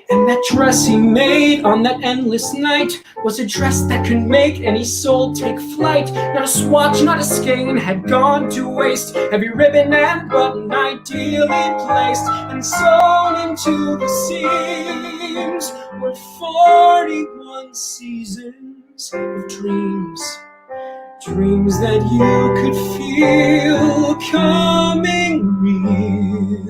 And that dress he made on that endless night was a dress that could make any soul take flight. Not a swatch, not a skein had gone to waste. Every ribbon and button ideally placed and sewn into the seams were 41 seasons of dreams. Dreams that you could feel coming real.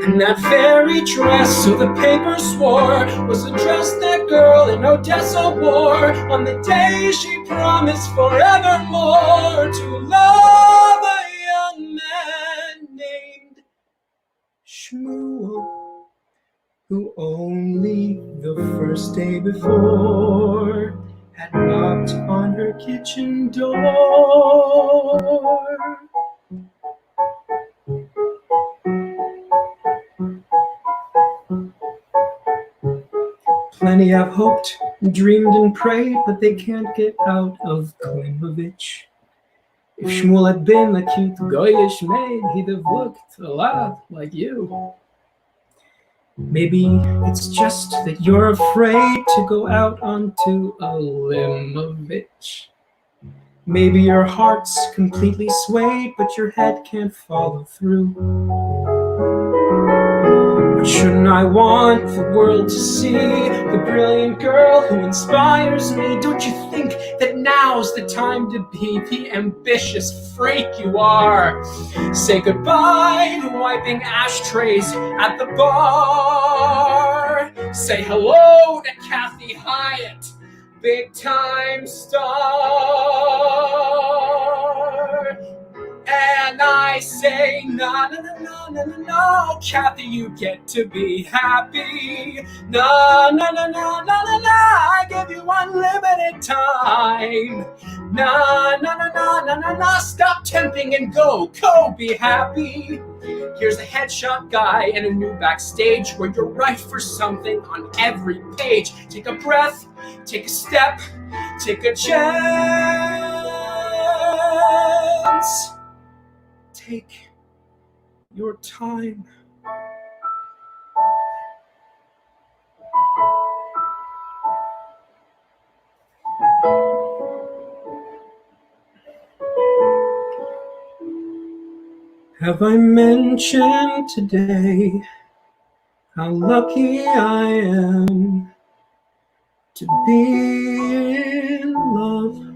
And that very dress, so the paper swore, was the dress that girl in Odessa wore on the day she promised forevermore to love a young man named Shmuel, who only the first day before had knocked on her kitchen door. Plenty have hoped, dreamed and prayed, but they can't get out of Klimovich. If Shmuel had been a cute, goyish maid, he'd have looked a lot like you. Maybe it's just that you're afraid to go out onto a limb of it. Maybe your heart's completely swayed, but your head can't follow through. But shouldn't I want the world to see the brilliant girl who inspires me? Don't you think that now's the time to be the ambitious freak you are? Say goodbye to wiping ashtrays at the bar. Say hello to Kathy Hyatt, big time star. And I say, no, no, no, no, no, no, no, Kathy, you get to be happy. No, no, no, no, no, no, no, I give you unlimited time. No, no, no, no, no, no, no, stop tempting and go be happy. Here's a headshot guy and a new backstage where you're right for something on every page. Take a breath, take a step, take a chance. Take your time. Have I mentioned today how lucky I am to be in love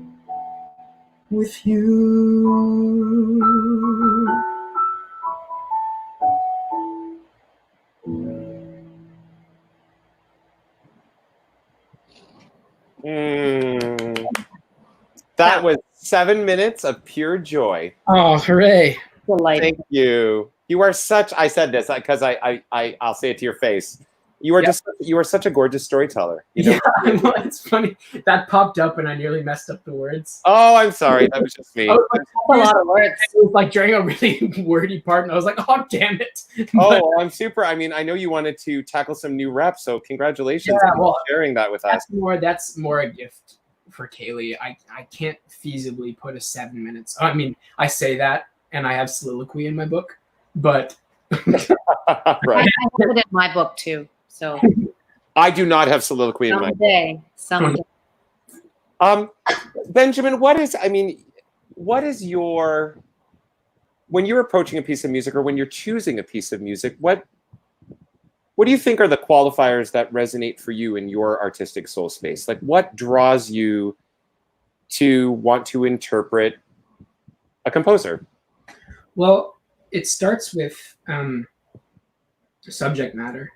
with you? That was 7 minutes of pure joy. Oh, hooray. Delighted. Thank you. You are such, I said this because I'll say it to your face. You are you are such a gorgeous storyteller. You know? Yeah, well, it's funny. That popped up and I nearly messed up the words. Oh, I'm sorry. That was just me. That's a lot of words. It was like during a really wordy part and I was like, oh, damn it. Oh, I'm super. I mean, I know you wanted to tackle some new reps, so congratulations on sharing that with us. That's more a gift for Kaylee. I can't feasibly put a 7 minutes. I mean, I say that and I have soliloquy in my book, but Right. I have it in my book too. So I do not have soliloquy in my book. Someday. Benjamin, what is your, when you're approaching a piece of music or when you're choosing a piece of music, what do you think are the qualifiers that resonate for you in your artistic soul space? Like, what draws you to want to interpret a composer? Well, it starts with subject matter.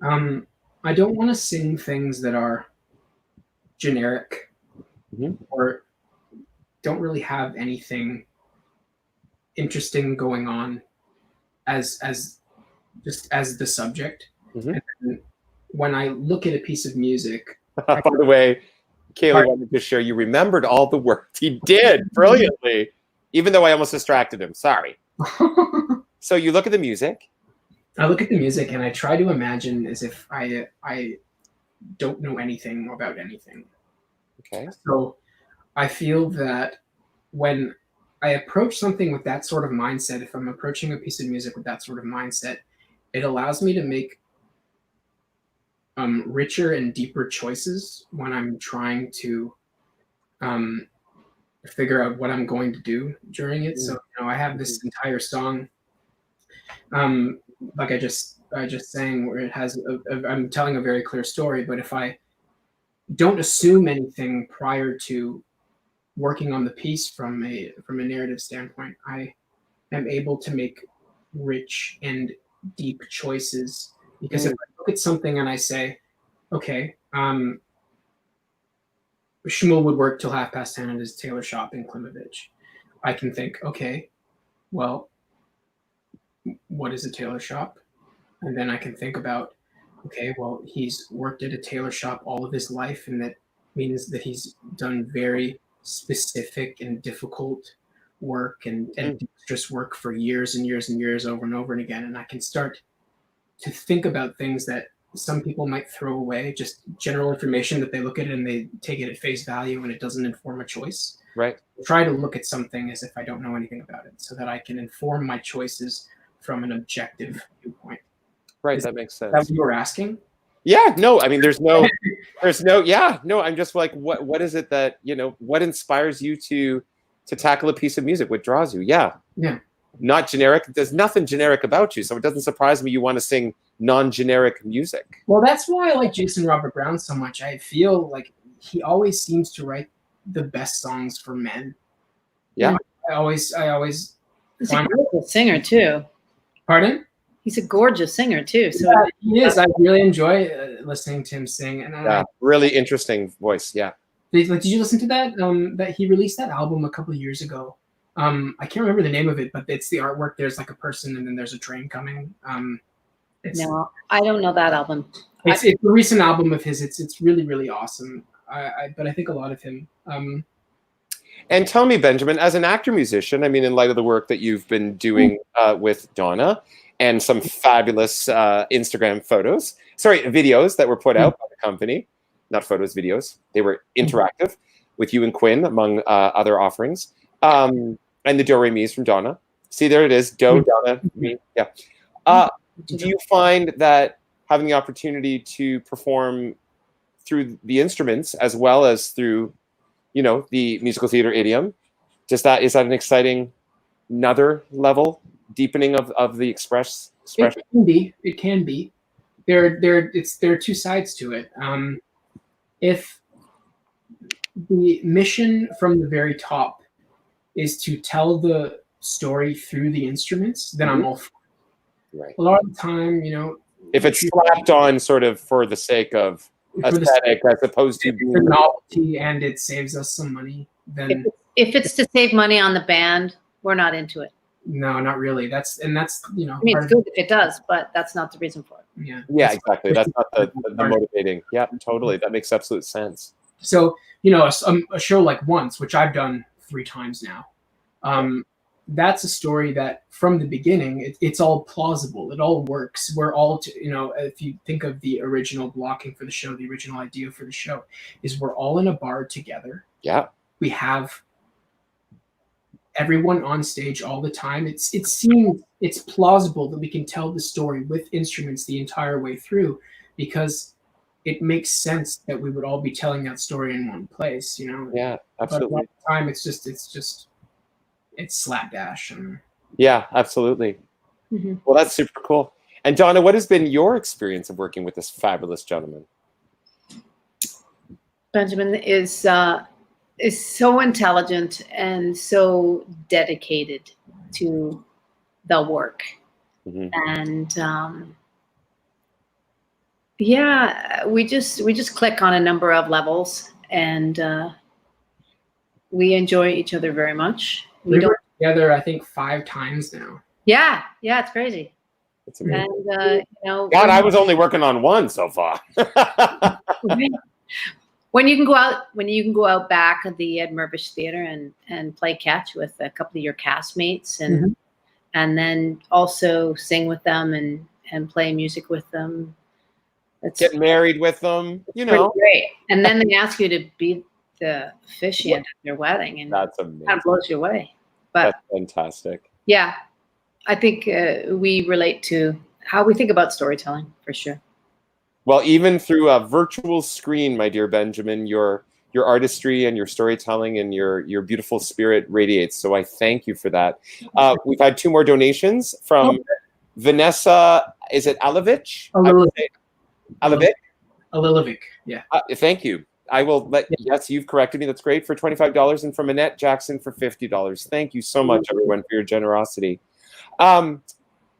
I don't want to sing things that are generic or don't really have anything interesting going on as the subject. And when I look at a piece of music, by the way, Kaylee wanted to share you remembered all the work he did brilliantly, even though I almost distracted him. Sorry. So you look at the music. I look at the music and I try to imagine as if I don't know anything about anything. Okay. So I feel that when I approach something with that sort of mindset, if I'm approaching a piece of music with that sort of mindset, it allows me to make richer and deeper choices when I'm trying to figure out what I'm going to do during it. So, I have this entire song, like I just sang, where it has I'm telling a very clear story, but if I don't assume anything prior to working on the piece from a narrative standpoint, I am able to make rich and deep choices. Because if I look at something and I say, okay, Shmuel would work till 10:30 at his tailor shop in Klimovich, I can think, okay, well, what is a tailor shop? And then I can think about, okay, well, he's worked at a tailor shop all of his life, and that means that he's done very specific and difficult work and just work for years and years and years over and over and again. And I can start to think about things that some people might throw away, just general information that they look at it and they take it at face value and it doesn't inform a choice. Right. Try to look at something as if I don't know anything about it so that I can inform my choices from an objective viewpoint. Right. That makes Is that sense. what you were asking? Yeah. No, I mean, there's no, yeah, no, I'm just like, what is it that, what inspires you to tackle a piece of music? What draws you? Yeah. Yeah. Not generic. There's nothing generic about you. So it doesn't surprise me you want to sing non-generic music. Well, that's why I like Jason Robert Brown so much. I feel like he always seems to write the best songs for men. Yeah. I always He's a gorgeous singer too. Pardon? He's a gorgeous singer too. So yeah, he is. I really enjoy listening to him sing. And yeah, really interesting voice. Yeah. Did you listen to that? That he released that album a couple of years ago. I can't remember the name of it, but it's the artwork. There's like a person, and then there's a train coming. No, I don't know that album. It's a recent album of his. It's really, really awesome. But I think a lot of him. And tell me, Benjamin, as an actor musician, I mean, in light of the work that you've been doing with Donna and some fabulous Instagram videos that were put out by the company, not photos, videos. They were interactive with you and Quinn, among other offerings. And the Do Re Mi's from Donna. See, there it is. Do, Donna, Me. Yeah. Do you find that having the opportunity to perform through the instruments as well as through, the musical theater idiom, is that an exciting another level deepening of the expression? It can be. There are two sides to it. If the mission from the very top is to tell the story through the instruments, then I'm all for it. Right. A lot of the time, if it's slapped on sort of for the sake of aesthetic as opposed to being novelty and it saves us some money, then if it's to save money on the band, we're not into it. No, not really. That's I mean, it's good if it does, but that's not the reason for it. Yeah, exactly. That's not the motivating. Yeah, totally. That makes absolute sense. So a show like Once, which I've done 3 times now, that's a story that from the beginning it's all plausible. It all works. We're all if you think of the original blocking for the show, the original idea for the show is we're all in a bar together. Yeah, we have everyone on stage all the time. It's plausible that we can tell the story with instruments the entire way through, because it makes sense that we would all be telling that story in one place. Yeah, absolutely. But a lot of the time it's slapdash. Yeah, absolutely. Mm-hmm. Well, that's super cool. And Donna, what has been your experience of working with this fabulous gentleman? Benjamin is so intelligent and so dedicated to the work. And we just click on a number of levels, and we enjoy each other very much. We've worked together, I think, 5 times now. Yeah, it's crazy. That's amazing. And God, I was only working on 1 so far. When you can go out back at the Ed Mirvish Theater and play catch with a couple of your castmates, and then also sing with them and play music with them. Get married with them, great. And then they ask you to be the officiant at their wedding, and that's amazing. Kind of blows you away. But that's fantastic. Yeah, I think we relate to how we think about storytelling for sure. Well, even through a virtual screen, my dear Benjamin, your artistry and your storytelling and your beautiful spirit radiates. So I thank you for that. We've had 2 more donations from Vanessa. Is it Alovich? Alilovic. Yeah. Thank you. I will let. Yes, you've corrected me. That's great. For $25, and from Annette Jackson for $50. Thank you so much, everyone, for your generosity.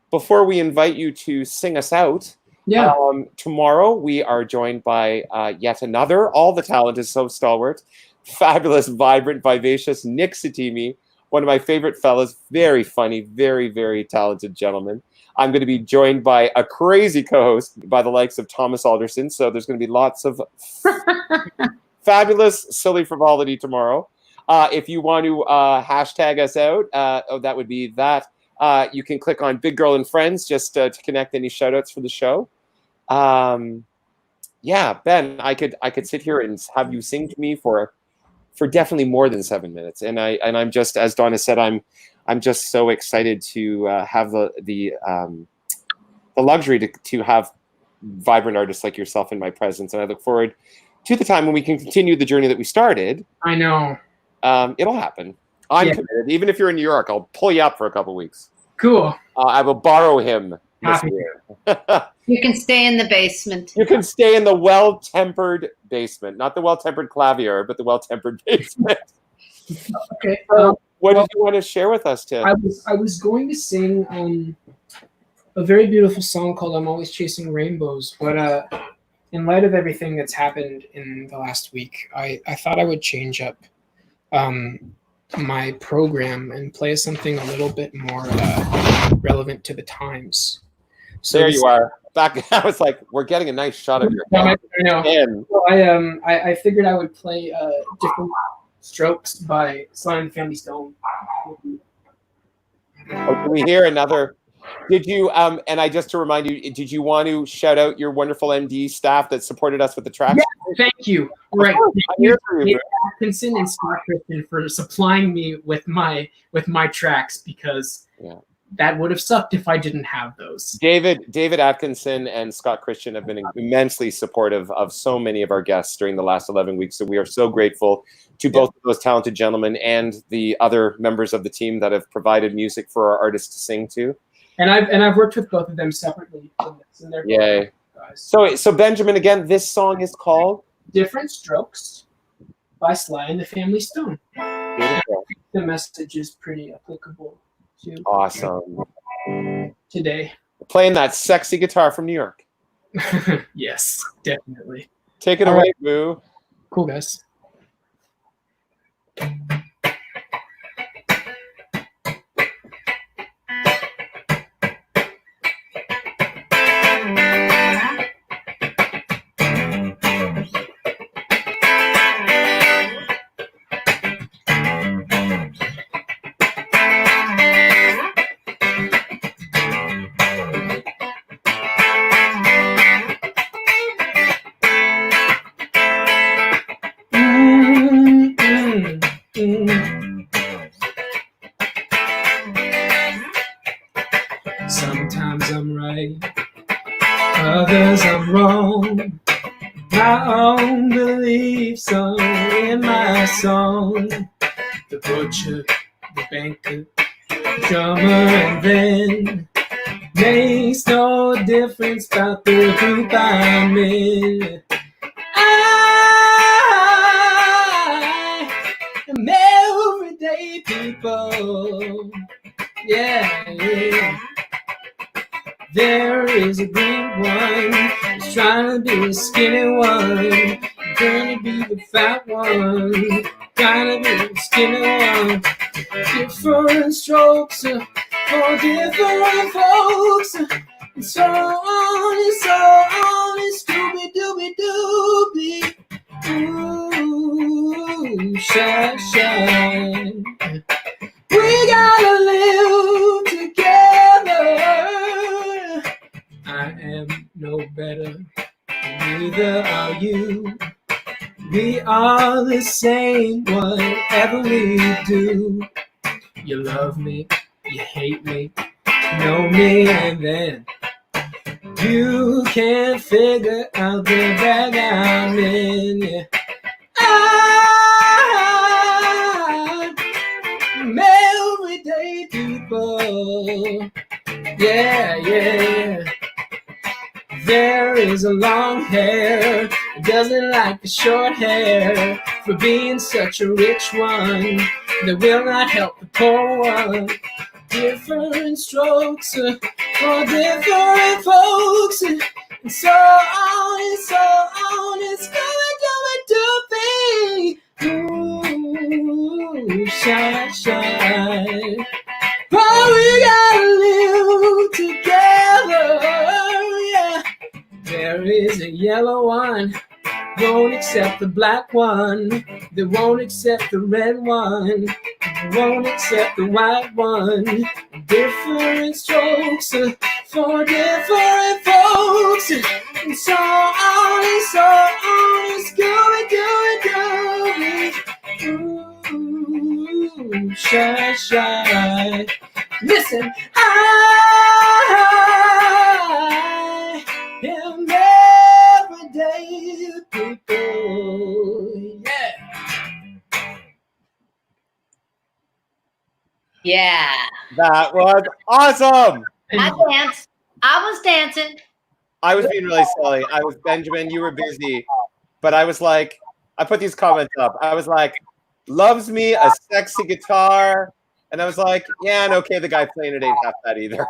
Before we invite you to sing us out. Yeah. Tomorrow we are joined by yet another. All the talent is so stalwart, fabulous, vibrant, vivacious Nick Satimi, one of my favorite fellas. Very funny, very, very talented gentleman. I'm going to be joined by a crazy co-host by the likes of Thomas Alderson. So there's going to be lots of fabulous, silly frivolity tomorrow. If you want to hashtag us out, that would be that. You can click on Big Girl and Friends just to connect any shout outs for the show. Yeah, Ben, I could sit here and have you sing to me for definitely more than 7 minutes. And I'm just, as Donna said, I'm just so excited to have the the luxury to have vibrant artists like yourself in my presence, and I look forward to the time when we can continue the journey that we started. I know. It'll happen. I'm committed. Even if you're in New York, I'll pull you up for a couple weeks. Cool. I will borrow him this Happy. year. You can stay in the basement. You can stay in the well-tempered basement, not the well-tempered clavier, but the well-tempered basement. Okay. What did you want to share with us, Tim? I was going to sing a very beautiful song called "I'm Always Chasing Rainbows," but in light of everything that's happened in the last week, I thought I would change up my program and play something a little bit more relevant to the times. So there you are. Back, I was like, we're getting a nice shot of your head. I know. So I figured I would play Different Strokes by Sly and the Family Stone. Oh, can we hear another? Did you, and I just to remind you, did you want to shout out your wonderful MD staff that supported us with the tracks? Yeah, thank you. All right. I'm here for you, David Atkinson and Scott Christian for supplying me with my tracks, because that would have sucked if I didn't have those. David Atkinson and Scott Christian have been immensely supportive of so many of our guests during the last 11 weeks. So we are so grateful to both of those talented gentlemen and the other members of the team that have provided music for our artists to sing to. And I've worked with both of them separately. And they're Yay. Guys. So Benjamin, again, this song is called Different Strokes by Sly and the Family Stone. Beautiful. The message is pretty applicable to Awesome. today. Playing that sexy guitar from New York. Yes, definitely. Take it All away, right. Boo. Cool, guys. Sometimes I'm right, others I'm wrong. My own beliefs are in my song. The butcher, the banker, the drummer, and then makes no difference about the group I'm in. I am everyday people. Yeah. There is a green one who's trying to be a skinny one, gonna be the fat one, trying to be the skinny one. Different strokes for different folks, and so on and so on, and Scooby-Dooby-Dooby. Ooh, shine. We gotta live together. I am no better, neither are you. We are the same, whatever we do. You love me, you hate me, know me, and then you can't figure out the bag I'm in. Yeah. I'm everyday people. Yeah. There is a long hair, doesn't like the short hair, for being such a rich one that will not help the poor one. Different strokes for different folks, and so on and so on. It's going to be. Ooh, shine. But we gotta live together. There is a yellow one, won't accept the black one. They won't accept the red one. They won't accept the white one. Different strokes for different folks, and so on and so on. It's Scooby-Dooby-Dooby. Ooh, shine. Listen, I Yeah. That was awesome. I danced. I was dancing. I was being really silly. I was Benjamin. You were busy, but I was like, I put these comments up. I was like, loves me a sexy guitar, and I was like, yeah, and okay, the guy playing it ain't half that either.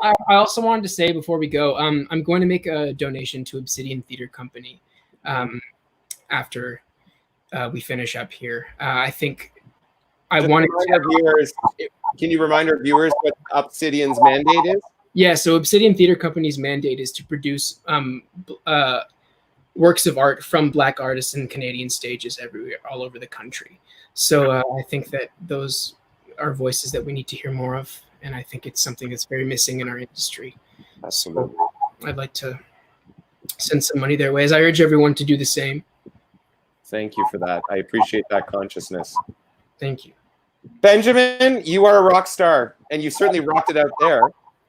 I also wanted to say before we go, I'm going to make a donation to Obsidian Theater Company after we finish up here. I think I wanted to. Can you remind our viewers what Obsidian's mandate is? Yeah, so Obsidian Theater Company's mandate is to produce works of art from Black artists in Canadian stages everywhere, all over the country. So I think that those are voices that we need to hear more of, and I think it's something that's very missing in our industry. Absolutely. So I'd like to send some money their way, as I urge everyone to do the same. Thank you for that. I appreciate that consciousness. Thank you. Benjamin, you are a rock star, and you certainly rocked it out there.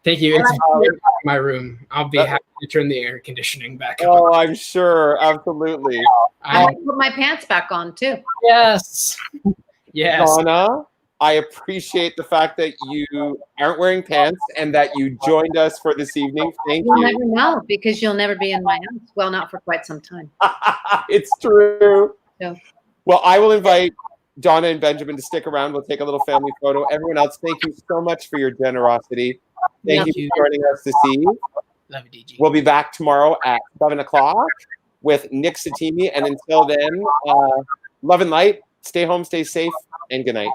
Thank you. It's in my room. I'll be happy to turn the air conditioning back on. Oh, I'm sure. Absolutely. I put my pants back on too. Yes. Yes. Donna, I appreciate the fact that you aren't wearing pants and that you joined us for this evening. Thank You'll you. never know because you'll never be in my house. Well, not for quite some time. It's true. Yeah. Well, I will invite Donna and Benjamin to stick around. We'll take a little family photo. Everyone else, thank you so much for your generosity. Thank you for joining us this eve. Love you, DG. We'll be back tomorrow at 7 o'clock with Nick Satimi. And until then, love and light. Stay home, stay safe, and good night.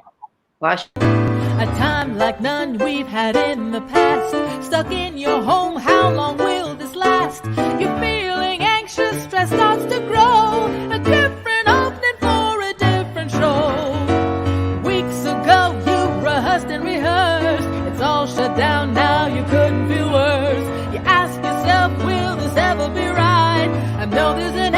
Wash. A time like none we've had in the past. Stuck in your home, how long will this last? You're feeling anxious, stress starts to grow. A different opening for a different show. Weeks ago you rehearsed and rehearsed. It's all shut down now, you couldn't feel worse. You ask yourself, will this ever be right? I know there's an